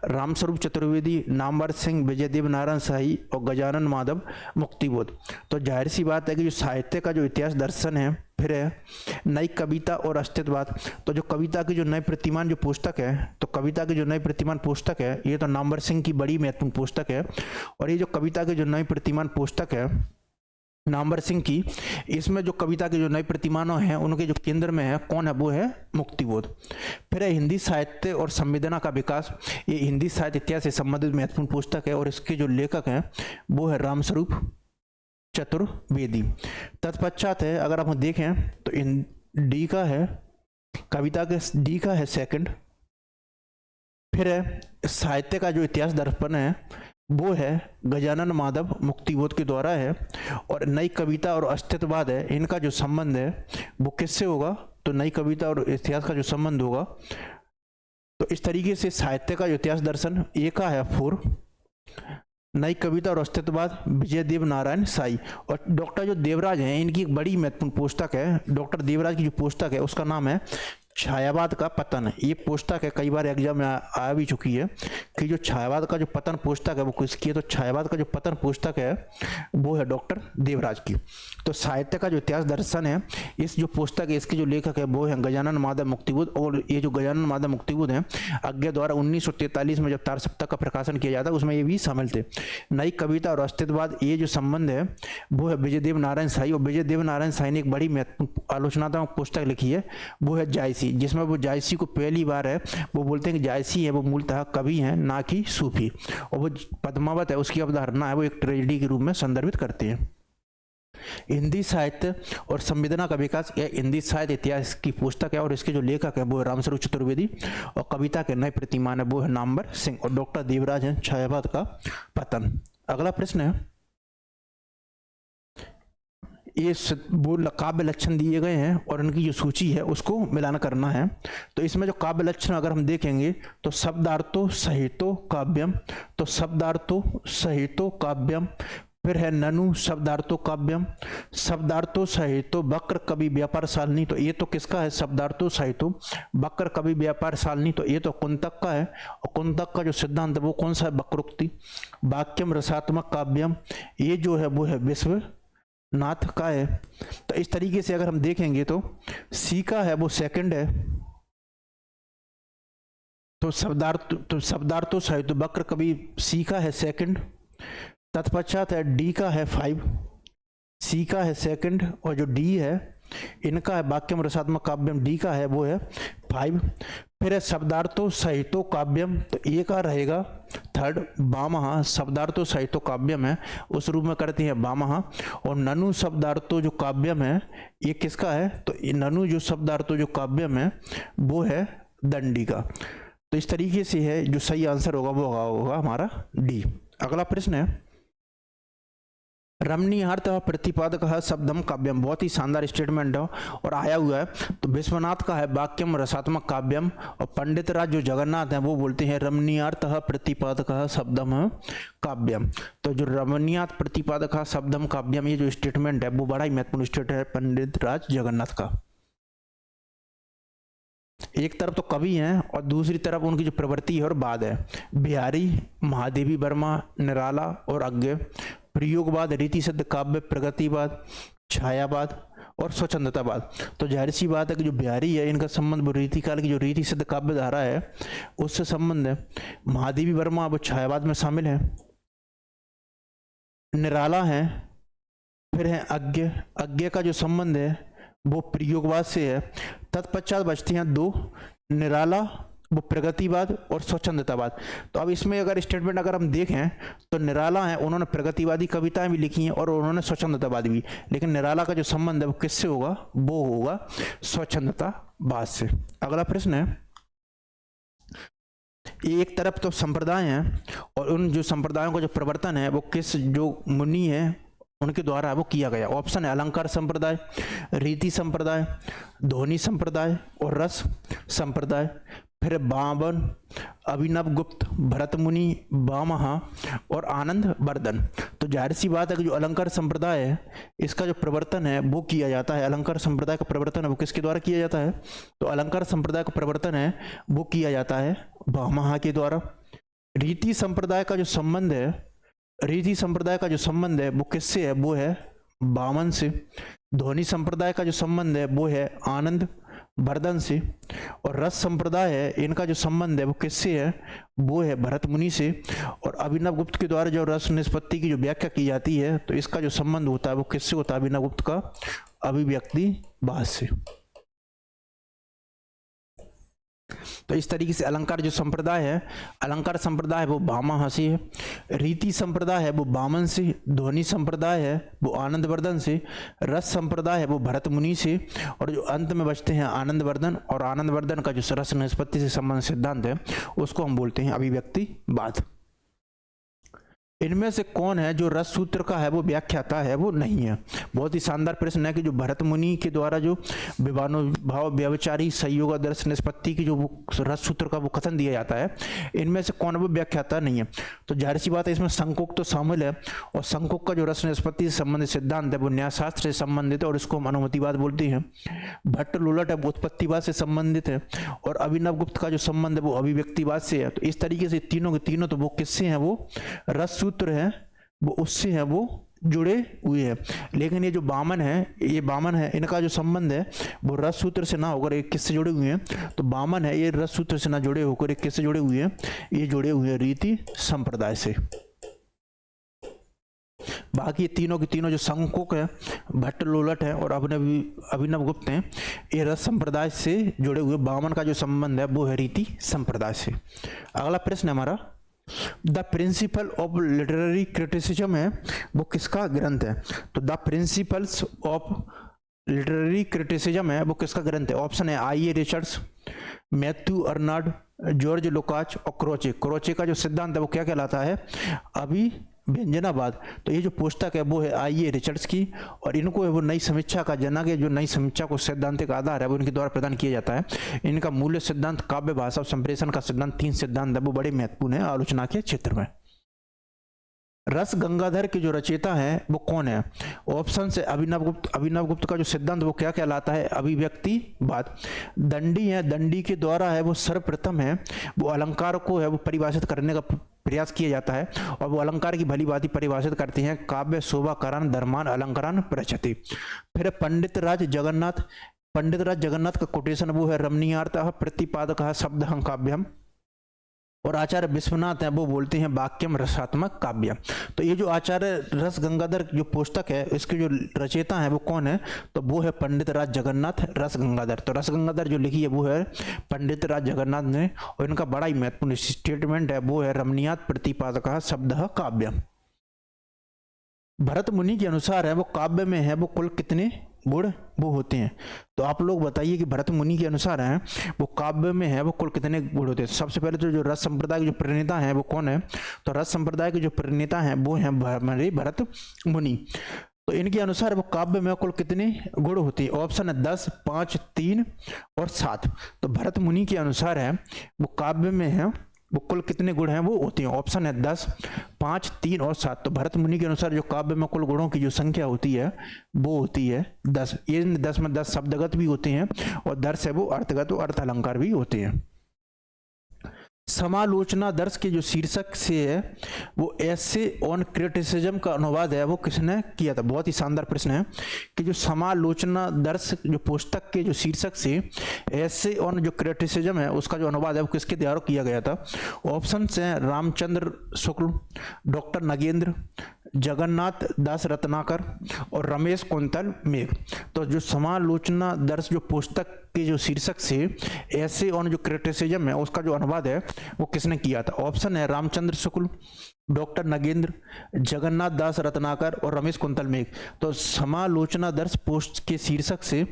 रामस्वरूप चतुर्वेदी, नामवर सिंह, विजयदेव नारायण शाही और गजानन माधव मुक्तिबोध। तो जाहिर सी बात है कि जो साहित्य का जो इतिहास दर्शन है, फिर है नई कविता और अस्तित्ववाद। तो जो कविता की जो नए प्रतिमान जो पुस्तक है, तो कविता की जो नई प्रतिमान पुस्तक है ये तो नामवर सिंह की बड़ी महत्वपूर्ण पुस्तक है। और ये जो कविता की जो नई प्रतिमान पुस्तक है नामवर सिंह की, इसमें जो कविता के जो नए प्रतिमानों हैं उनके जो केंद्र में है कौन है, वो है मुक्तिबोध। फिर है हिंदी साहित्य और संवेदना का विकास। ये हिंदी साहित्य इतिहास से संबंधित महत्वपूर्ण पुस्तक है और इसके जो लेखक हैं वो है रामस्वरूप चतुर्वेदी। तत्पश्चात है अगर आप देखें तो इन डी का है, कविता के डी का है सेकंड। फिर है साहित्य का जो इतिहास दर्पण है वो है गजानन माधव मुक्तिबोध के द्वारा है। और नई कविता और अस्तित्ववाद है, इनका जो संबंध है वो किससे होगा, तो नई कविता और इतिहास का जो संबंध होगा तो इस तरीके से साहित्य का जो इतिहास दर्शन ए का है 4, नई कविता और अस्तित्ववाद विजय देव नारायण साई। और डॉक्टर जो देवराज हैं इनकी एक बड़ी महत्वपूर्ण पुस्तक है, डॉक्टर देवराज की जो पुस्तक है उसका नाम है छायावाद का पतन। ये पुस्तक है, कई बार एग्जाम में आ भी चुकी है कि जो छायावाद का जो पतन पुस्तक है वो किसकी है, तो छायावाद का जो पतन पुस्तक है वो है डॉक्टर देवराज की। तो साहित्य का जो इतिहास दर्शन है, इस जो पुस्तक है इसके जो लेखक है वो है गजानन माधव मुक्तिबोध। और ये जो गजानन माधव मुक्तिबोध हैं अज्ञा द्वारा 1943 में जब तार सप्ताह का प्रकाशन किया जाता है उसमें ये भी शामिल थे। नई कविता और अस्तित्ववाद ये जो संबंध है वो है विजय देव नारायण साई। और विजय देव नारायण साई ने एक बड़ी महत्वपूर्ण आलोचनात्मक पुस्तक लिखी है वो है जायसी, जिसमें वो जायसी को पहली बार है वो बोलते हैं कि जायसी है वो मूलतः कवि हैं ना कि सूफी, और वो पद्मावत है उसकी अवधारणा है वो एक ट्रेजेडी के रूप में संदर्भित करते हैं। हिंदी साहित्य और संवेदना का विकास, यह हिंदी साहित्य इतिहास की पुस्तक है और इसके जो लेखक है वो है रामस्वरूप चतुर्वेदी, और कविता के नए प्रतिमान है वो है नामवर सिंह, और डॉक्टर देवराज हैं छायावाद का पतन। अगला प्रश्न है, ये वो काव्य लक्षण दिए गए हैं और उनकी जो सूची है उसको मिलान करना है। तो इसमें जो काव्य लक्षण अगर हम देखेंगे तो शब्दार्थो सहितो काव्यम, तो शब्दार्थो सहितो काव्यम, फिर है ननु शब्दार्थो काव्यम, शब्दार्थो सहितो वक्र कवि व्यापार सालनी, तो ये तो किसका है, शब्दार्थो सहितो वक्र कवि व्यापार सालनी, तो ये तो कुंतक का है। और कुंतक का जो सिद्धांत है वो कौन सा है, वक्रोक्ति। वाक्यम रसात्मक काव्यम, ये जो है वो है विश्व नाथ का है। तो इस तरीके से अगर हम देखेंगे तो सी का है वो सेकंड है, तो शब्दार्थो साहित्य वक्र कवि सी का है सेकंड। तत्पश्चात है डी का है 5, सी का है सेकंड, और जो डी है इनका है वाक्यम रसात्मक काव्यम, डी का है वो है 5। फिर है शब्दार्थो साहित्यो काव्यम, तो ए का रहेगा थर्ड वामहा, शब्दार्थो साहित्यो काव्यम है उस रूप में करते हैं वामहा। और ननु शब्दार्थो जो काव्यम है ये किसका है, तो ननु जो शब्दार्थो जो काव्यम है वो है दंडी का। तो इस तरीके से है जो सही आंसर होगा वो होगा हमारा डी। अगला प्रश्न है, रमणीयार्थ प्रतिपादक शब्दम काव्यम, बहुत ही शानदार स्टेटमेंट है और आया हुआ है। तो विश्वनाथ का है वाक्यम रसात्मक काव्यम, और पंडित राज जो जगन्नाथ हैं वो बोलते हैं रमणीयार्थ प्रतिपादक शब्दम काव्यम। तो जो रमणीयार्थ प्रतिपादक शब्दम काव्यम ये जो स्टेटमेंट है वो बड़ा ही महत्वपूर्ण स्टेटमेंट है पंडित राज जगन्नाथ का। एक तरफ तो कवि हैं और दूसरी तरफ उनकी जो प्रवृत्ति है और बाद है। बिहारी, महादेवी वर्मा, निराला और अज्ञे, प्रयोगवाद, रीति सिद्ध काव्य, प्रगतिवाद, छायावाद और स्वच्छंदतावाद। तो जाहिर सी बात है कि जो बिहारी है इनका संबंध वो रीति काल की जो रीति सिद्ध काव्य धारा है उससे संबंध है। महादेवी वर्मा वो छायावाद में शामिल है। निराला है, फिर है अज्ञे का जो संबंध है वो प्रयोगवाद से है। तत्पश्चात बचते हैं दो, निराला वो प्रगतिवाद और स्वच्छंदतावाद। तो अब इसमें अगर स्टेटमेंट अगर हम देखें तो निराला है उन्होंने प्रगतिवादी कविताएं भी लिखी हैं और उन्होंने स्वच्छंदतावाद भी, लेकिन निराला का जो संबंध है वो किससे होगा, वो होगा स्वच्छंदतावाद से। अगला प्रश्न है, एक तरफ तो संप्रदाय हैं और उन जो संप्रदायों का जो प्रवर्तन है वो किस जो मुनि है उनके द्वारा वो किया गया। ऑप्शन है अलंकार संप्रदाय, रीति संप्रदाय, ध्वनि संप्रदाय और रस संप्रदाय। फिर बावन, अभिनव गुप्त, भरत मुनि, वामहा और आनंद वर्धन। तो जाहिर सी बात है कि जो अलंकार संप्रदाय है इसका जो प्रवर्तन है वो किया जाता है। अलंकार संप्रदाय का प्रवर्तन है वो किसके द्वारा किया जाता है, तो अलंकार संप्रदाय का प्रवर्तन है वो किया जाता है वामहा के द्वारा। रीति संप्रदाय का जो संबंध है, रीति संप्रदाय का जो संबंध है वो किससे है, वो है वामन से। ध्वनि संप्रदाय का जो संबंध है वो है आनंद वर्धन से। और रस संप्रदाय है इनका जो संबंध है वो किससे है, वो है भरत मुनि से। और अभिनव गुप्त के द्वारा जो रस निष्पत्ति की जो व्याख्या की जाती है तो इसका जो संबंध होता है वो किससे होता है, अभिनव गुप्त का अभिव्यक्तिवाद से। तो इस तरीके से अलंकार जो संप्रदाय है, अलंकार संप्रदाय है वो वामहा से है, रीति संप्रदाय है वो वामन से, ध्वनि संप्रदाय है वो आनंद वर्धन से, रस संप्रदाय है वो भरत मुनि से, और जो अंत में बचते हैं आनंद वर्धन। और आनंद वर्धन का जो रस निष्पत्ति से संबंध सिद्धांत है उसको हम बोलते हैं अभिव्यक्तिवाद। इनमें से कौन है जो रस सूत्र का है वो व्याख्याता है वो नहीं है। बहुत ही शानदार प्रश्न है कि जो भरत मुनि के द्वारा जो विभानुभाव व्यभिचारी संयोग दर्श निष्पत्ति की जो रस सूत्र का वो कथन दिया जाता है, इनमें से कौन वो व्याख्याता नहीं है। तो जाहिर सी बात है इसमें संकोक तो शामिल है, और संकोक का जो रस निष्पत्ति से संबंधित सिद्धांत है वो न्यायशास्त्र से संबंधित है और इसको हम अनुमतिवाद बोलते हैं। भट्ट लोलट है वो उत्पत्तिवाद से संबंधित है, और अभिनव गुप्त का जो संबंध है वो अभिव्यक्तिवाद से है। तो इस तरीके से तीनों के तीनों तो वो किससे हैं, वो रस सूत्र है वो उससे है वो जुड़े हुए हैं। लेकिन ये जो वामन है इनका जो संबंध है वो रस सूत्र से ना होकर एक किससे जुड़े हुए हैं, तो वामन है ये रस सूत्र से ना जुड़े होकर एक किससे जुड़े हुए हैं, ये जुड़े हुए हैं रीति संप्रदाय से। बाकी तीनों के तीनों जो संकोक है, भट्ट लोलट है और अभिनव गुप्त हैं, ये रस संप्रदाय से जुड़े हुए। वामन का जो संबंध है वो है रीति संप्रदाय से। अगला प्रश्न है हमारा, the principle of literary criticism है वो किसका ग्रंथ है। तो the principles of literary criticism है वो किसका ग्रंथ है। ऑप्शन है I A Richards, Matthew Arnold, George Lukacs और क्रोचे। क्रोचे का जो सिद्धांत है वो क्या कहलाता है, अभिव्यंजनावाद। तो ये जो पुस्तक है वो है आई ए रिचर्ड्स की, और इनको है वो नई समीक्षा का जनक है। जो नई समीक्षा को सैद्धांतिक आधार है वो इनके द्वारा प्रदान किया जाता है। इनका मूल्य सिद्धांत, काव्य भाषा और संप्रेषण का सिद्धांत, 3 सिद्धांत है वो बड़े महत्वपूर्ण है आलोचना के क्षेत्र में। रस गंगाधर के जो रचयिता है वो कौन है। ऑप्शन से अभिनव गुप्त। अभिनव गुप्त का जो सिद्धांत वो क्या कहलाता है, अभिव्यक्तिवाद। दंडी है, दंडी के द्वारा है वो सर्वप्रथम है वो अलंकार को है वो परिभाषित करने का प्रयास किया जाता है, और वो अलंकार की भली भांति परिभाषित करते हैं, काव्य शोभा करण धर्मान अलंकारान प्रचति। फिर पंडित राज जगन्नाथ का कोटेशन वो है रमणीयार्थ प्रतिपादक शब्द काव्यम, और आचार्य विश्वनाथ हैं वो बोलते हैं वाक्यम रसात्मक काव्य। तो ये जो आचार्य रस गंगाधर जो पुस्तक है इसके जो रचयिता है वो कौन है, तो वो है पंडित राज जगन्नाथ रस गंगाधर। तो रस गंगाधर जो लिखी है वो है पंडित राज जगन्नाथ ने, और इनका बड़ा ही महत्वपूर्ण स्टेटमेंट है वो है रमणीयात प्रतिपादक शब्द काव्य। भरत मुनि के अनुसार है वो काव्य में है वो कुल कितने गुण वो होते हैं। तो आप लोग बताइए कि भरत मुनि के अनुसार है वो काव्य में है वो कुल कितने गुण होते हैं। सबसे पहले तो जो रस संप्रदाय के जो प्रणेता हैं वो कौन है, तो रस संप्रदाय के जो प्रणेता हैं वो हैं हमारे भरत मुनि। तो इनके अनुसार वो काव्य में कुल कितने गुण होते हैं। ऑप्शन है 10, 5, 3 और 7। तो भरत मुनि के अनुसार है वो काव्य में है वो कुल कितने गुण हैं वो होते हैं। ऑप्शन है 10, 5, 3 और 7। तो भरत मुनि के अनुसार जो काव्य में कुल गुणों की जो संख्या होती है वो होती है 10। ये 10 में 10 शब्दगत भी होते हैं, और 10 है वो अर्थगत और अर्थ अलंकार भी होते हैं। समालोचना दर्श के जो शीर्षक से है वो ऐसे ऑन क्रिटिसिज्म का अनुवाद है वो किसने किया था। बहुत ही शानदार प्रश्न है कि जो समालोचना दर्श जो पुस्तक के जो शीर्षक से ऐसे ऑन जो क्रिटिसिज्म है उसका जो अनुवाद है वो किसके द्वारा किया गया था। ऑप्शन हैं रामचंद्र शुक्ल, डॉक्टर नगेंद्र, जगन्नाथ दास रत्नाकर और रमेश कुंतल मेघ। तो जो समालोचना दर्श जो पुस्तक के जो शीर्षक से ऐसे ऑन जो क्रिटिसिज्म है उसका जो अनुवाद है वो किसने किया था। ऑप्शन है रामचंद्र शुक्ल, डॉक्टर नगेंद्र, जगन्नाथ दास रत्नाकर और रमेश कुंतल मेघ। तो समालोचना दर्श पोस्ट के शीर्षक से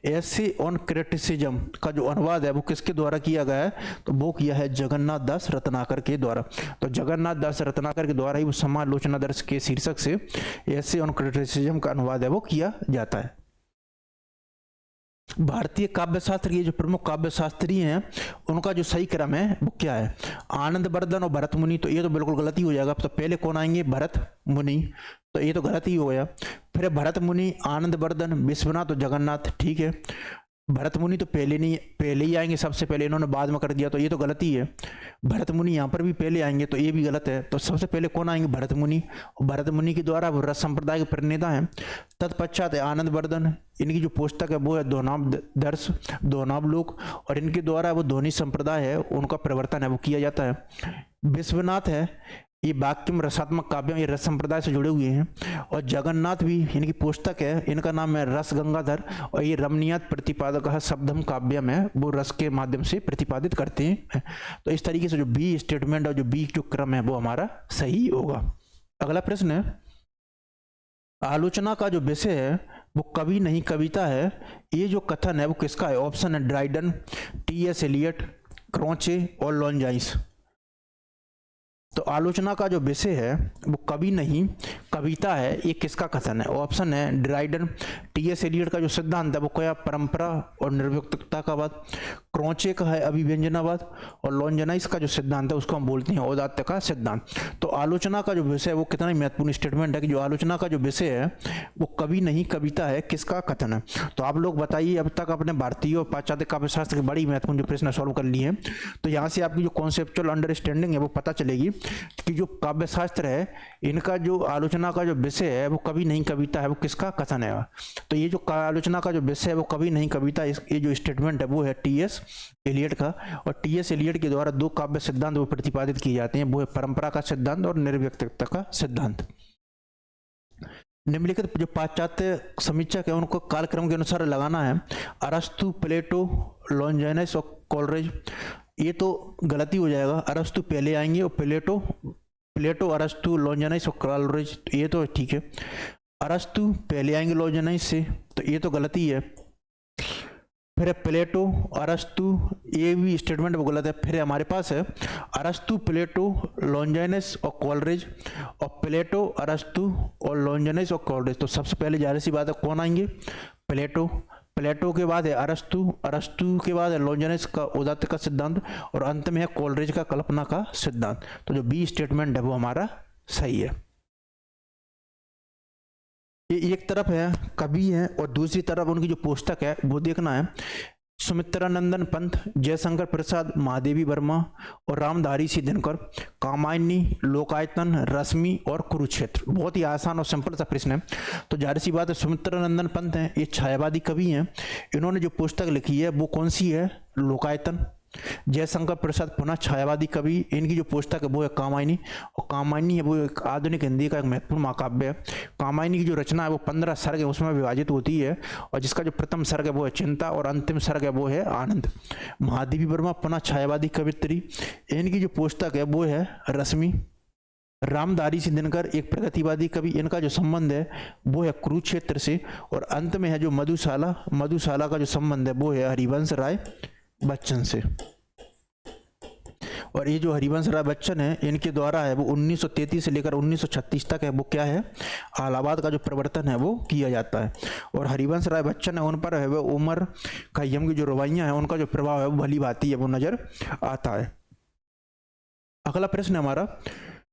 ऐसे ऑन क्रिटिसिज्म का जो अनुवाद है वो किसके द्वारा किया गया है, तो वो किया है जगन्नाथ दास रत्नाकर के द्वारा। तो जगन्नाथ दास रत्नाकर के द्वारा ही वो समालोचना दर्श के शीर्षक से ऐसे ऑन क्रिटिसिज्म का अनुवाद है वो किया जाता है। भारतीय काव्य शास्त्र के जो प्रमुख काव्य शास्त्री हैं उनका जो सही क्रम है वो क्या है, आनंद वर्धन और भरत मुनि। तो ये तो बिल्कुल गलत ही हो जाएगा। तो पहले कौन आएंगे, भरत मुनि, तो ये तो गलत ही हो गया। फिर भरत मुनि, आनंद वर्धन, विश्वनाथ और जगन्नाथ, ठीक है। भरत मुनि तो पहले ही आएंगे सबसे पहले, इन्होंने बाद में कर दिया, तो ये तो गलती है। भरत मुनि यहाँ पर भी पहले आएंगे तो ये भी गलत है। तो सबसे पहले कौन आएंगे, भरत मुनि, और भरत मुनि के द्वारा वो रस संप्रदाय के प्रणेता हैं। तत्पश्चात है आनंद वर्धन, इनकी जो पुस्तक है वो है दोनाब दर्श दोनावलोक, और इनके द्वारा वो ध्वनि संप्रदाय है उनका प्रवर्तन है वो किया जाता है। विश्वनाथ है, ये वाक्यम रसात्मक काव्य, ये रस संप्रदाय से जुड़े हुए हैं। और जगन्नाथ भी इनकी पुस्तक है, इनका नाम है रस गंगाधर, और ये रमणीयात प्रतिपादक शब्दम काव्यम है, वो रस के माध्यम से प्रतिपादित करते हैं। तो इस तरीके से जो बी स्टेटमेंट और जो बी जो क्रम है वो हमारा सही होगा। अगला प्रश्न है, आलोचना का जो विषय है वो कवि नहीं कविता है, ये जो कथन है वो किसका है। ऑप्शन है Dryden, T S Eliot, Croce और लॉन्जाइस। तो आलोचना का जो विषय है वो कवि नहीं कविता है, ये किसका कथन है? ऑप्शन है ड्राइडन। टीएस एलियट का जो सिद्धांत है वो क्या? परंपरा और निर्व्यक्तता का वाद। क्रोचे का है अभिव्यंजनावाद। और लॉन्जनाइस का जो सिद्धांत है उसको हम बोलते हैं औदात्य का सिद्धांत। तो आलोचना का जो विषय है वो कितना महत्वपूर्ण स्टेटमेंट है कि जो आलोचना का जो विषय है वो कवि नहीं कविता है, किसका कथन है? तो आप लोग बताइए, अब तक अपने भारतीय और पाश्चात्य काव्यशास्त्र के बड़ी महत्वपूर्ण जो प्रश्न सॉल्व कर लिए हैं, तो यहाँ से आपकी जो कॉन्सेप्चुअल अंडरस्टैंडिंग है वो पता चलेगी कि जो काव्यशास्त्र है इनका जो आलोचना का जो विषय है वो कवि नहीं कविता है, वो किसका कथन है। तो ये जो आलोचना का जो विषय है वो कवि नहीं कविता, ये जो स्टेटमेंट है वो है टीएस एलियट का। और टीएस एलियट के द्वारा दो काव्य सिद्धांत वो प्रतिपादित किए जाते हैं, वो है परंपरा का सिद्धांत और निर्व्यक्तता का सिद्धांत। निम्नलिखित जो पाश्चात्य समीक्षक है उनको कालक्रम के अनुसार लगाना है। अरस्तु, प्लेटो, लॉन्जाइनस और कोलरिज। ये तो गलती हो जाएगा, अरस्तु पहले आएंगे और प्लेटो अरस्तु लॉन्जाइनस और कोलरिज, तो ये तो ठीक है। अरस्तु पहले आएंगे लॉन्जाइनस से, तो ये तो गलती है। फिर प्लेटो अरस्तु, ये भी स्टेटमेंट वो गलत है। फिर हमारे पास है अरस्तु, प्लेटो, लॉन्जाइनस और कोलरिज, और प्लेटो, अरस्तु और लॉन्जाइनस और कोलरिज। तो सबसे पहले जाहिर सी बात है कौन आएंगे? प्लेटो। प्लेटो के बाद है अरस्तु, अरस्तु के बाद है लॉन्जाइनस का औदात्य का सिद्धांत, और अंत में है कोलरिज का कल्पना का सिद्धांत। तो जो बी स्टेटमेंट है वो हमारा सही है। ये एक तरफ है कवि है और दूसरी तरफ उनकी जो पुस्तक है वो देखना है। सुमित्रानंदन पंत, जयशंकर प्रसाद, महादेवी वर्मा और रामधारी सी दिनकर, कामायनी, लोकायतन, रश्मि और कुरुक्षेत्र। बहुत ही आसान और सिंपल सा प्रश्न है। तो जाहिर सी बात है सुमित्रानंदन पंत हैं, ये छायावादी कवि हैं। इन्होंने जो पुस्तक लिखी है वो कौन सी है? लोकायतन। जयशंकर प्रसाद पुनः छायावादी कवि, इनकी जो पुस्तक है वो है कामायनी। और कामायनी है वो एक आधुनिक हिंदी का एक महत्वपूर्ण महाकाव्य है। कामायनी की जो रचना है वो 15 सर्ग है उसमें विभाजित होती है, और जिसका जो प्रथम सर्ग है वो है चिंता और अंतिम सर्ग है वो है आनंद। महादेवी वर्मा पुनः छायावादी कवित्री, इनकी जो पुस्तक है वो है रश्मि। रामधारी सी दिनकर एक प्रगतिवादी कवि, इनका जो संबंध है वो है कुरुक्षेत्र से। और अंत में है जो मधुशाला, मधुशाला का जो संबंध है वो है हरिवंश राय बच्चन से। और ये जो हरिवंश राय बच्चन है इनके द्वारा है वो 1933 से लेकर 1936 तक है वो क्या है? इलाहाबाद का जो प्रवर्तन है वो किया जाता है। और हरिवंश राय बच्चन है उन पर है वो उमर खय्यम की जो रवाइयाँ हैं उनका जो प्रभाव है वो भली भांति है वो नजर आता है। अगला प्रश्न है हमारा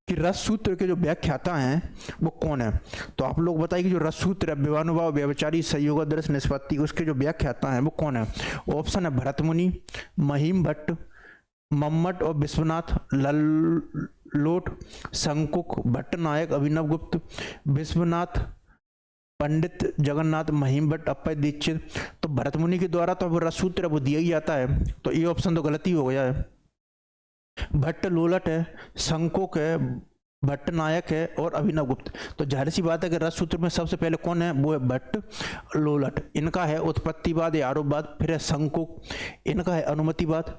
कि रस सूत्र के जो व्याख्याता हैं वो कौन है? तो आप लोग बताइए कि जो रस सूत्र है विवानुभाव व्यभिचारी संयोगादर्श निष्पत्ति, उसके जो व्याख्याता हैं वो कौन है? ऑप्शन है भरत मुनि, महिम भट्ट, मम्मट और विश्वनाथ, लल्लोट, शंकुक, भट्टनायक, अभिनव गुप्त, विश्वनाथ, पंडित जगन्नाथ, महिम भट्ट, अप्पय दीक्षित। तो भरत मुनि के द्वारा तो रस सूत्र वो दिया ही जाता है, तो ये ऑप्शन तो गलती हो गया है। भट्ट लोलट है, शंकुक है, भट्टनायक है और अभिनव गुप्त। तो जाहिर सी बात है कि रस सूत्र में सबसे पहले कौन है? वो है भट्ट लोलट। इनका है उत्पत्तिवाद या आरोपवाद। फिर है शंकुक, इनका है अनुमतिवाद।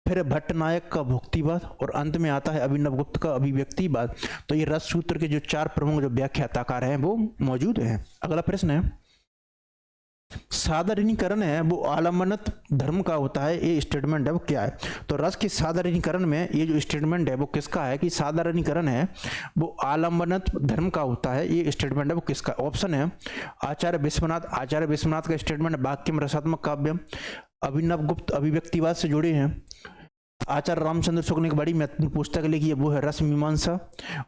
फिर है भट्टनायक का भुक्तिवाद, और अंत में आता है अभिनव गुप्त का अभिव्यक्तिवाद। तो ये रस सूत्र के जो 4 प्रमुख जो व्याख्याताकार हैं वो मौजूद हैं। अगला प्रश्न है साधारणीकरण है वो आलम्बनत धर्म का होता है, ये स्टेटमेंट है वो क्या है? तो रस के साधारणीकरण में ये जो स्टेटमेंट है वो किसका है कि साधारणीकरण है वो आलम्बनत धर्म का होता है, ये स्टेटमेंट है वो किसका? ऑप्शन है आचार्य विश्वनाथ। आचार्य विश्वनाथ का स्टेटमेंट वाक्यम रसात्मक काव्यम। अभिनव गुप्त अभिव्यक्तिवाद से जुड़े हैं। आचार्य रामचंद्र शुक्ल ने एक बड़ी महत्वपूर्ण पुस्तक लिखी है वो है रस मीमांसा।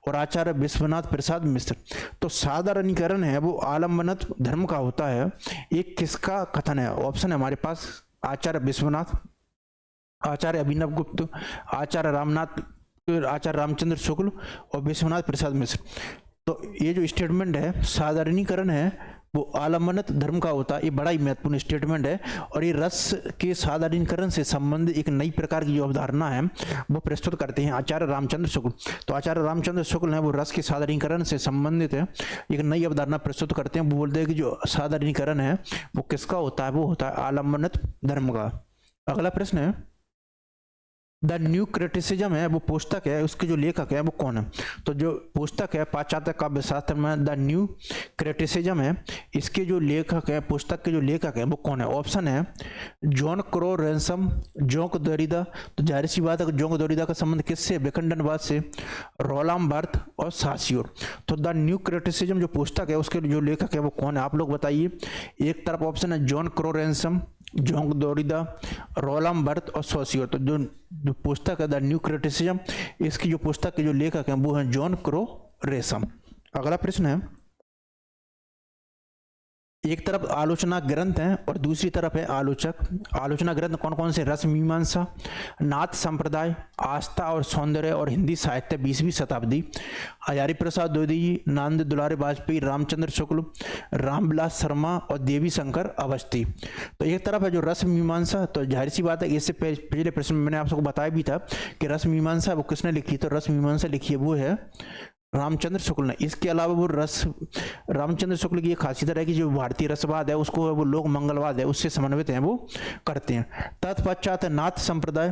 और आचार्य विश्वनाथ प्रसाद मिश्र। तो साधारणीकरण है वो आलम्बनत धर्म का होता है, ये किसका कथन है? ऑप्शन है हमारे पास आचार्य विश्वनाथ, आचार्य अभिनव गुप्त, आचार्य रामचंद्र शुक्ल और विश्वनाथ प्रसाद मिश्र। तो ये जो स्टेटमेंट है साधारणीकरण है वो आलम्बनत धर्म का होता है, ये बड़ा ही महत्वपूर्ण स्टेटमेंट है। और ये रस के साधारणीकरण से संबंधित एक नई प्रकार की जो अवधारणा है वो प्रस्तुत करते हैं आचार्य रामचंद्र शुक्ल। तो आचार्य रामचंद्र शुक्ल है वो रस के साधारणीकरण से संबंधित है एक नई अवधारणा प्रस्तुत करते हैं। वो बोलते हैं कि जो साधारणीकरण है वो किसका होता है? वो होता है आलम्बनत धर्म का। अगला प्रश्न है द न्यू क्रिटिसिज्म है वो पुस्तक है, उसके जो लेखक है वो कौन है? तो जो पुस्तक है पाश्चात्य काव्य शास्त्र में द न्यू क्रिटिसिज्म है, इसके जो लेखक है, पुस्तक के जो लेखक है वो कौन है? ऑप्शन है जॉन क्रो रैंसम, जोंक देरिडा। तो जाहिर सी बात है जोंक देरिडा का संबंध किससे? विखंडनवाद से। रोलाम बार्थ और सासियोर। तो द न्यू क्रिटिसिज्म जो पुस्तक है उसके जो लेखक है वो कौन है? आप लोग बताइए। एक तरफ ऑप्शन है जॉन क्रो रैंसम, जोंक देरिडा, रोलाम बर्थ और सोसियो। तो जो पुस्तक है द न्यू क्रिटिसिज्म, इसकी जो पुस्तक के जो लेखक हैं वो हैं जॉन क्रो रेसम। अगला प्रश्न है, एक तरफ आलोचना ग्रंथ है और दूसरी तरफ है आलोचक। आलोचना ग्रंथ कौन कौन से? रस मीमांसा, नाथ संप्रदाय, आस्था और सौंदर्य और हिंदी साहित्य 20वीं शताब्दी, हजारी प्रसाद द्विवेदी जी, नंद दुलारे वाजपेयी, रामचंद्र शुक्ल, रामविलास शर्मा और देवी शंकर अवस्थी। तो एक तरफ है जो रस मीमांसा, तो जाहिर सी बात है इससे पिछले प्रश्न में मैंने आप सबको बताया भी था कि रस मीमांसा वो किसने लिखी? तो रस मीमांसा लिखी है वो है रामचंद्र शुक्ल ने। इसके अलावा वो रामचंद्र शुक्ल की एक खासियत है कि जो भारतीय रसवाद है उसको वो लोक मंगलवाद है उससे समन्वित है वो करते हैं। तत्पश्चात है नाथ संप्रदाय।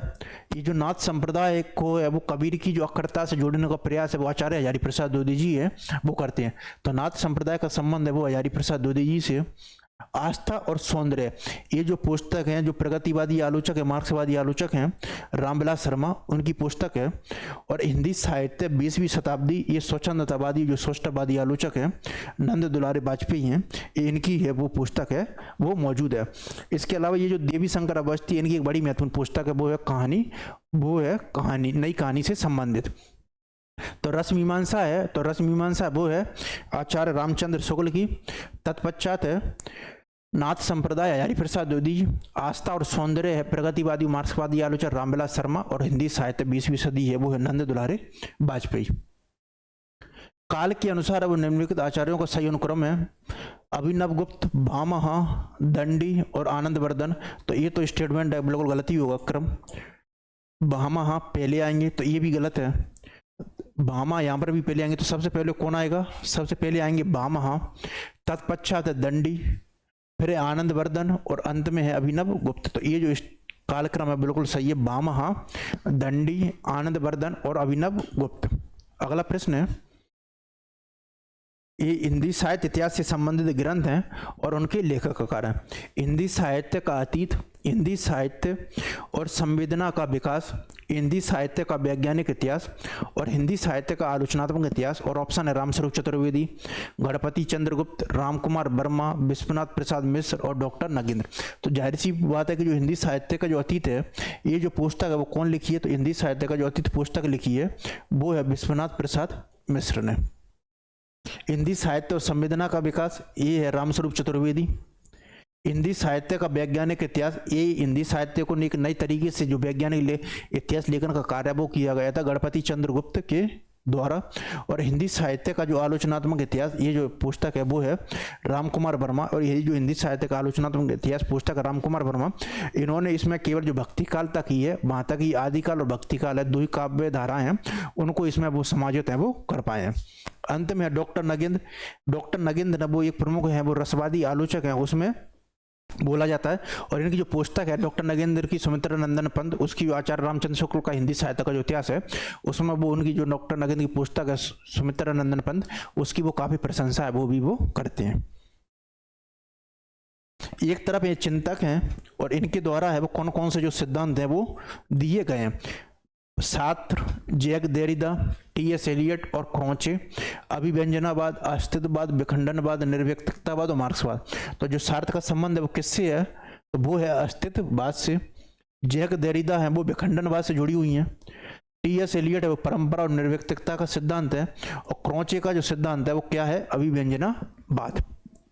ये जो नाथ संप्रदाय को है वो कबीर की जो अखंडता से जोड़ने का प्रयास है वो आचार्य हजारी प्रसाद द्विवेदी जी है वो करते हैं। तो नाथ संप्रदाय का संबंध है वो हजारी प्रसाद द्विवेदी जी से। आस्था और सौंदर्य, ये जो पुस्तक है जो प्रगतिवादी आलोचक है, मार्क्सवादी आलोचक हैं रामविलास शर्मा, उनकी पुस्तक है। और हिंदी साहित्य 20वीं शताब्दी, ये स्वच्छंदतावादी जो सोष्टवादी आलोचक हैं नंद दुलारे वाजपेयी हैं, इनकी है वो पुस्तक है वो मौजूद है। इसके अलावा ये जो देवी शंकर अवस्थी, इनकी एक बड़ी महत्वपूर्ण पुस्तक है वो है कहानी, वो है कहानी, नई कहानी से संबंधित। तो रस मीमांसा है, तो रस मीमांसा वो है आचार्य रामचंद्र शुक्ल की। तत्पश्चात है नाथ संप्रदाय हजारी प्रसाद द्विवेदी जी। आस्था और सौंदर्य है प्रगतिवादी मार्क्सवादी आलोचक रामविलास शर्मा। और हिंदी साहित्य 20वीं सदी है वो है नंद दुलारे वाजपेयी। काल के अनुसार अब निम्नलिखित आचार्यों का सही अनुक्रम है अभिनव गुप्त, भामहा, दंडी और आनंदवर्धन। तो ये तो स्टेटमेंट है, बिल्कुल गलत ही होगा क्रम। भामहा पहले आएंगे तो ये भी गलत है। भामा यहाँ पर भी पहले आएंगे तो सबसे पहले कौन आएगा? सबसे पहले आएंगे भामहा, तत्पश्चात है दंडी, फिर है आनंदवर्धन और अंत में है अभिनव गुप्त। तो ये जो कालक्रम है बिल्कुल सही है, भामहा, दंडी, आनंदवर्धन और अभिनव गुप्त। अगला प्रश्न है, ये हिंदी साहित्य इतिहास से संबंधित ग्रंथ हैं और उनके लेखककार हैं। हिंदी साहित्य का अतीत, हिंदी साहित्य और संवेदना का विकास, हिंदी साहित्य का वैज्ञानिक इतिहास और हिंदी साहित्य का आलोचनात्मक इतिहास। और ऑप्शन है रामस्वरूप चतुर्वेदी, गणपति चंद्रगुप्त, रामकुमार वर्मा, विश्वनाथ प्रसाद मिश्र और डॉक्टर नगेंद्र। तो जाहिर सी बात है कि जो हिंदी साहित्य का जो अतीत है, ये जो पुस्तक है वो कौन लिखी है? तो हिंदी साहित्य का जो अतीत पुस्तक लिखी है वो है विश्वनाथ प्रसाद मिश्र ने। हिंदी साहित्य और संवेदना का विकास, ये है रामस्वरूप चतुर्वेदी। हिंदी साहित्य का वैज्ञानिक इतिहास, ये हिंदी साहित्य को एक नई तरीके से जो वैज्ञानिक इतिहास लेखन का कार्य वो किया गया था गणपति चंद्रगुप्त के द्वारा। और हिंदी साहित्य का जो आलोचनात्मक इतिहास, ये जो पुस्तक है वो है रामकुमार वर्मा। और ये जो हिंदी साहित्य का आलोचनात्मक इतिहास पुस्तक रामकुमार वर्मा, इन्होंने इसमें केवल जो भक्ति काल तक ही है, वहाँ तक ही आदिकाल और भक्ति काल है, दो ही काव्य धाराएं हैं, उनको इसमें वो समायोजित है वो कर पाए हैं। अंत में है डॉक्टर नगेंद्र। डॉक्टर नगेंद्र वो एक प्रमुख है, वो रसवादी आलोचक है उसमें बोला जाता है। और इनकी जो पुस्तक है डॉक्टर नगेंद्र की सुमित्रा नंदन पंत, उसकी आचार्य रामचंद्र शुक्ल का हिंदी साहित्य का जो इतिहास है उसमें वो उनकी जो डॉक्टर नगेंद्र की पुस्तक है सुमित्रा नंदन पंत, उसकी वो काफी प्रशंसा है वो भी वो करते हैं। एक तरफ ये चिंतक हैं और इनके द्वारा है वो कौन कौन से जो सिद्धांत हैं वो दिए गए हैं। Sartre, Jacques Derrida, T S. Eliot और क्रोचे, अभिव्यंजनावाद, अस्तित्ववाद, विखंडनवाद, निर्व्यक्तिकतावाद और मार्क्सवाद। तो जो सार्थ का संबंध है वो किससे है? तो वो है अस्तित्ववाद से। जैक देरिदा है वो विखंडनवाद से जुड़ी हुई हैं। टी.एस. एलियट है वो परंपरा और निर्व्यक्तिकता का सिद्धांत है। और क्रोचे का जो सिद्धांत है वो क्या है? अभिव्यंजनावाद।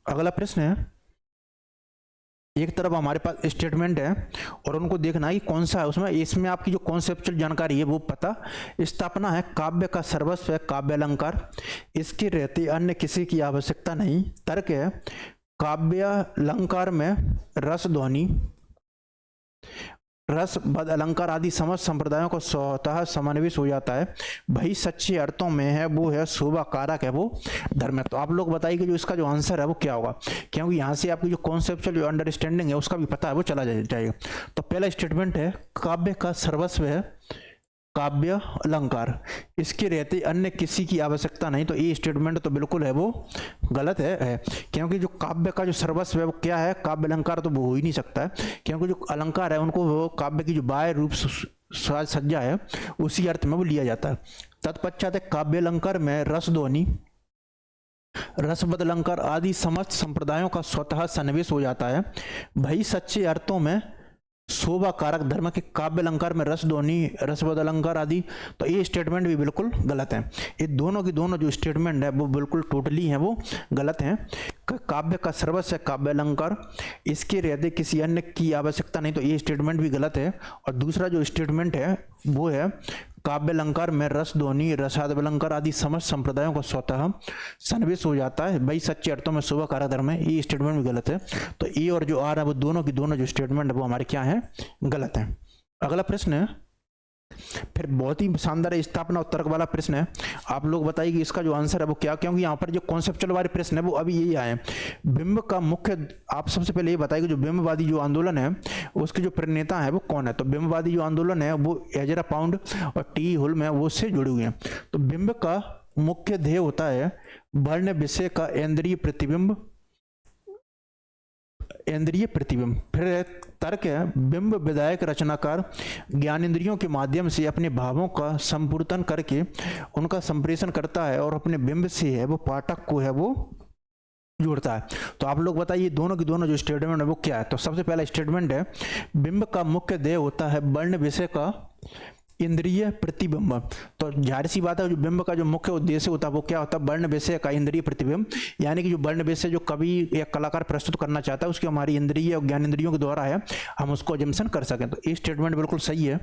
अगला प्रश्न है, एक तरफ हमारे पास स्टेटमेंट है और उनको देखना है कि कौन सा है उसमें। इसमें आपकी जो कॉन्सेप्चुअल जानकारी है वो पता। स्थापना है काव्य का सर्वस्व है काव्य अलंकार, इसके रहते अन्य किसी की आवश्यकता नहीं। तर्क है काव्य अलंकार में रस ध्वनि रस बद अलंकार आदि समस्त संप्रदायों का स्वतः समावेश हो जाता है, भाई सच्चे अर्थों में है वो है शोभा कारक है वो धर्म है। तो आप लोग बताइए कि जो इसका जो आंसर है वो क्या होगा, क्योंकि यहाँ से आपकी जो कॉन्सेप्चुअल जो अंडरस्टैंडिंग है उसका भी पता है वो चला जाएगा। तो पहला स्टेटमेंट है काव्य का सर्वस्व है काव्य अलंकार, इसके रहते अन्य किसी की आवश्यकता नहीं। तो ये स्टेटमेंट तो बिल्कुल है वो गलत है क्योंकि जो काव्य का जो सर्वस्व है वो क्या है, काव्य अलंकार तो वो हो ही नहीं सकता है, क्योंकि जो अलंकार है उनको वो काव्य की जो बाह्य रूप साज सज्जा है उसी अर्थ में वो लिया जाता है। तत्पश्चात है काव्य अलंकार में रस ध्वनि रसबद अलंकार आदि समस्त संप्रदायों का स्वतः सन्निवेश हो जाता है, भाई सच्चे अर्थों में शोभा कारक धर्म के काव्य अलंकार में रस ध्वनि रसबद अलंकार आदि। तो ये स्टेटमेंट भी बिल्कुल गलत है। ये दोनों की दोनों जो स्टेटमेंट है वो बिल्कुल टोटली हैं वो गलत हैं। काव्य का सर्वस्व है काव्य अलंकार, इसके रहते किसी अन्य की आवश्यकता नहीं। तो ये स्टेटमेंट भी गलत है। और दूसरा जो स्टेटमेंट है वो है काव्य अलंकार में रस ध्वनि रसाद अलंकार आदि समस्त संप्रदायों का स्वतः सन्निवेश हो जाता है, भाई सच्चे अर्थों में शोभा कारक धर्म है। ये स्टेटमेंट भी गलत है। तो ए और जो आर है वो दोनों की दोनों जो स्टेटमेंट है वो हमारे क्या है, गलत है। अगला प्रश्न है फिर बहुत ही शानदार स्थापना उत्तरक वाला प्रश्न है। आप लोग बताइए कि इसका जो आंसर है वो क्या, क्योंकि यहाँ पर जो कॉन्सेप्चुअल वाले प्रश्न है वो अभी यही आए। बिंब का मुख्य, आप सबसे पहले ये बताइए कि जो बिंबवादी जो आंदोलन है उसके जो प्रणेता है वो कौन है। तो बिंबवादी जो आंदोलन है वो एजरा पाउंड और टी हुल्म है वो उससे जुड़े हुए हैं। तो बिंब का मुख्य ध्येय होता है वर्ण विषय का इंद्रिय प्रतिबिंब फिर तर्क है बिंब विधायक रचनाकार ज्ञान इंद्रियों के माध्यम से अपने भावों का संपूर्तन करके उनका संप्रेषण करता है और अपने बिंब से है वो पाठक को है वो जोड़ता है। तो आप लोग बताइए दोनों की दोनों जो स्टेटमेंट है वो क्या है। तो सबसे पहला स्टेटमेंट है बिंब का मुख्य ध्येय होता है वर्ण विषय का इंद्रिय प्रतिबिंब। तो जाहिर सी बात है जो बिंब का जो मुख्य उद्देश्य होता है वो क्या होता है, वर्ण विषय का इंद्रिय प्रतिबिंब, यानी कि जो वर्ण विषय जो कवि या कलाकार प्रस्तुत करना चाहता है उसकी हमारी इंद्रिय और ज्ञान इंद्रियों के द्वारा है हम उसको अजम्पशन कर सकें। तो ये स्टेटमेंट बिल्कुल सही है।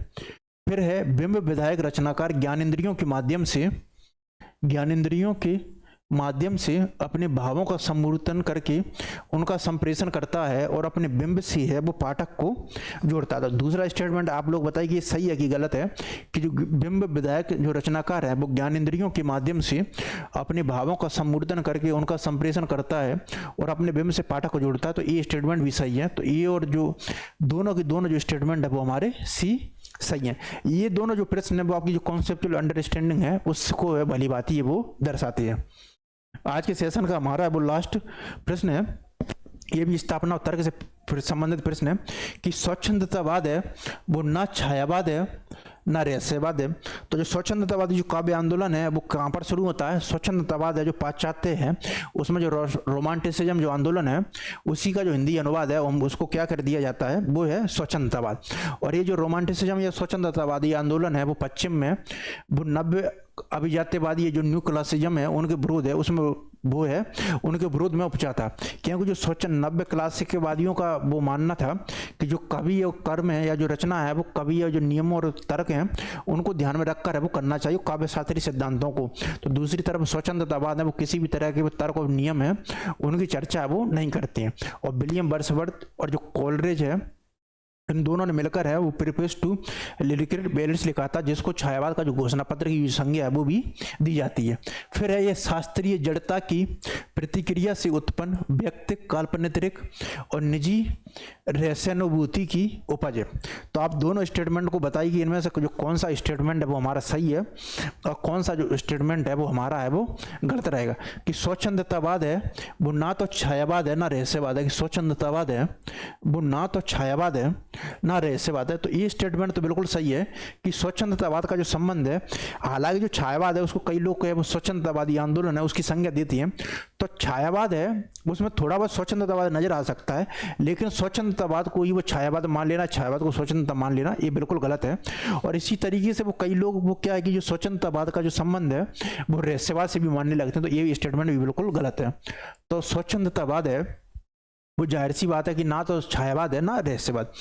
फिर है बिंब विधायक रचनाकार ज्ञान इंद्रियों के माध्यम से अपने भावों का सम्मूर्तन करके उनका संप्रेषण करता है और अपने बिंब से है वो पाठक को जोड़ता है। तो दूसरा स्टेटमेंट आप लोग बताइए कि सही है कि गलत है, कि जो बिंब विधायक जो रचनाकार है वो ज्ञान इंद्रियों के माध्यम से अपने भावों का सम्मूर्तन करके उनका संप्रेषण करता है और अपने बिंब से पाठक को जोड़ता है। तो ये स्टेटमेंट भी सही है। तो ये और जो दोनों की दोनों जो स्टेटमेंट है वो हमारे सी सही है। ये दोनों जो प्रश्न है वो आपकी जो कॉन्सेप्चुअल अंडरस्टैंडिंग है उसको है भली बात ही वो दर्शाती है। आज के सेशन का हमारा वो लास्ट प्रश्न है, ये भी स्थापना और तर्क से संबंधित प्रश्न है कि स्वच्छंदतावाद है वो ना छायावाद है ना रहस्यवाद है। तो जो स्वच्छंदतावादी जो काव्य आंदोलन है वो कहाँ पर शुरू होता है, स्वच्छंदतावाद है जो पाश्चात्य है उसमें जो रोमांटिसिज्म जो आंदोलन है उसी का जो हिंदी अनुवाद है उसको क्या कर दिया जाता है वो है स्वच्छंदतावाद। और ये जो रोमांटिसिज्म या स्वच्छंदतावादी आंदोलन है वो पश्चिम में वो नव्य अभिजात्यवादी ये जो न्यू क्लासिज्म है उनके विरोध है उसमें वो है उनके विरोध में उपजा था, क्योंकि जो स्वच्छंद नव्य क्लासिकवादियों का वो मानना था कि जो कवि और कर्म है या जो रचना है वो कवि और जो नियम और तर्क हैं उनको ध्यान में रखकर है वो करना चाहिए काव्य शास्त्रीय सिद्धांतों को। तो दूसरी तरफ स्वच्छंदतावाद है वो किसी भी तरह के वो तर्क और नियम है उनकी चर्चा है वो नहीं करते हैं। और विलियम वर्ड्सवर्थ और जो कोलरिज है इन दोनों ने मिलकर है वो प्रीफेस टू लिरिकल बैलेंस लिखा था जिसको छायावाद का जो घोषणा पत्र की संज्ञा है वो भी दी जाती है। फिर है ये शास्त्रीय जड़ता की प्रतिक्रिया से उत्पन्न व्यक्तिक काल्पनिक और निजी रहस्यानुभूति की उपज है। तो आप दोनों स्टेटमेंट को बताइए कि इनमें से जो कौन सा स्टेटमेंट है वो हमारा सही है और कौन सा जो स्टेटमेंट है वो हमारा है वो गलत रहेगा। कि स्वच्छंदतावाद है वो ना तो छायावाद है ना रहस्यवाद है, कि स्वच्छंदतावाद है वो ना तो छायावाद है ना रहस्यवाद है। तो ये स्टेटमेंट तो बिल्कुल सही है कि स्वच्छंदतावाद का जो संबंध है, हालांकि जो छायावाद है उसको कई लोग वो स्वच्छंदतावादी आंदोलन है उसकी संज्ञा देती है। तो छायावाद है उसमें थोड़ा बहुत स्वच्छंदतावाद नजर आ सकता है, लेकिन स्वच्छंदतावाद को ही वो छायावाद मान लेना, छायावाद को स्वच्छंदता मान लेना ये बिल्कुल गलत है। और इसी तरीके से वो कई लोग वो क्या है कि जो स्वच्छंदतावाद का जो संबंध है वो रहस्यवाद से भी मानने लगते हैं। तो ये स्टेटमेंट भी बिल्कुल गलत है। तो स्वच्छंदतावाद है वो जाहिर सी बात है कि ना तो छायावाद है ना रहस्यवाद।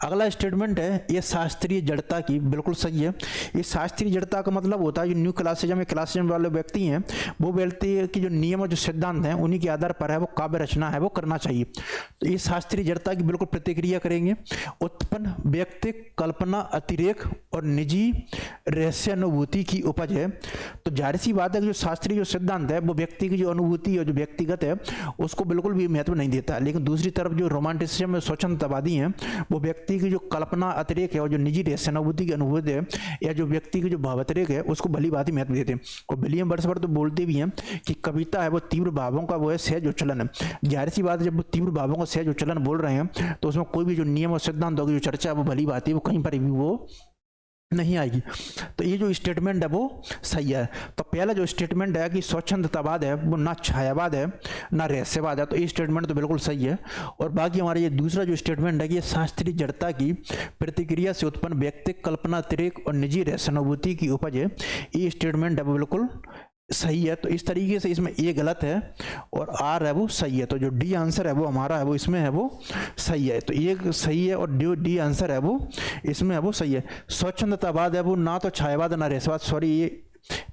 अगला स्टेटमेंट है ये शास्त्रीय जड़ता की, बिल्कुल सही है। ये शास्त्रीय जड़ता का मतलब होता है जो न्यू क्लासिज्म या क्लासिज्म वाले व्यक्ति हैं वो व्यक्ति कि जो नियम और जो सिद्धांत हैं उन्हीं के आधार पर है वो काव्य रचना है वो करना चाहिए। तो ये शास्त्रीय जड़ता की बिल्कुल प्रतिक्रिया करेंगे। उत्पन्न व्यक्ति कल्पना अतिरेक और निजी रहस्य अनुभूति की उपज है। तो जाहिर सी बात है कि जो शास्त्रीय जो सिद्धांत है वो व्यक्ति की जो अनुभूति और जो व्यक्तिगत है उसको बिल्कुल भी महत्व नहीं देता। लेकिन दूसरी तरफ जो रोमांटिसिज्म में स्वच्छंदतावादी हैं वो व्यक्ति की जो कल्पना अतिरेक है और जो निजी रहस्य अनुभूति की अनुभूति है या जो व्यक्ति की जो भावातिरेक है उसको भली बात ही महत्व देते हैं। और विलियम वर्ड्सवर्थ तो बोलते भी हैं कि कविता है वो तीव्र भावों का वो है सहज उच्चलन है। जाहिर सी बात है जब वो तीव्र भावों का सहज उच्चलन बोल रहे हैं तो उसमें कोई भी जो नियम और सिद्धांतों की जो चर्चा है वो भली बात है वो कहीं पर भी वो नहीं आएगी। तो ये जो स्टेटमेंट है वो सही है। तो पहला जो स्टेटमेंट है कि स्वच्छंदतावाद है वो ना छायावाद है ना रहस्यवाद है, तो ये स्टेटमेंट तो बिल्कुल सही है। और बाकी हमारा ये दूसरा जो स्टेटमेंट है कि ये शास्त्रीय जड़ता की प्रतिक्रिया से उत्पन्न व्यक्तिक कल्पना अतिरेक और निजी रहस्यानुभूति की उपज है, ये स्टेटमेंट है वो बिल्कुल सही है। तो इस तरीके से इसमें ए गलत है और आर है वो सही है। तो जो डी आंसर है वो हमारा है वो इसमें है वो सही है। तो ये सही है और जो डी आंसर है वो इसमें है वो सही है। स्वच्छंदतावाद है वो ना तो छायावाद ना रहस्यवाद, सॉरी ये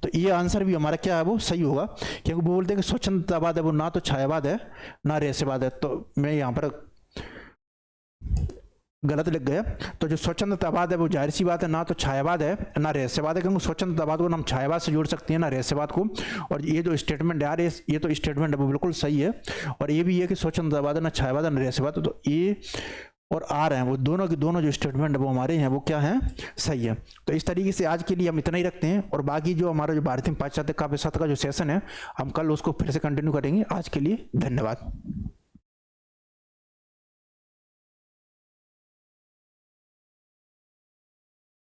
तो ये आंसर भी हमारा क्या है वो सही होगा, क्योंकि वो बोलते हैं कि स्वच्छंदतावाद है वो ना तो छायावाद है ना रहस्यवाद है। तो मैं यहाँ पर गलत लिख गया। तो जो स्वच्छंदतावाद है वो जाहिर सी बात है ना तो छायावाद है ना रहस्यवाद है, क्योंकि स्वच्छंदतावाद को हम छायावाद से जोड़ सकते हैं ना रहस्यवाद को। और ये जो स्टेटमेंट यार ये तो स्टेटमेंट है वो बिल्कुल सही है। और ये भी है कि स्वच्छंदतावाद है ना छायावाद है ना रहस्यवाद, तो ये और आर हैं वो दोनों के दोनों जो स्टेटमेंट है वो हमारे हैं वो क्या है सही है। तो इस तरीके से आज के लिए हम इतना ही रखते हैं और बाकी जो हमारा जो भारतीय पाश्चात्य काव्य शास्त्र का जो सेशन है हम कल उसको फिर से कंटिन्यू करेंगे। आज के लिए धन्यवाद।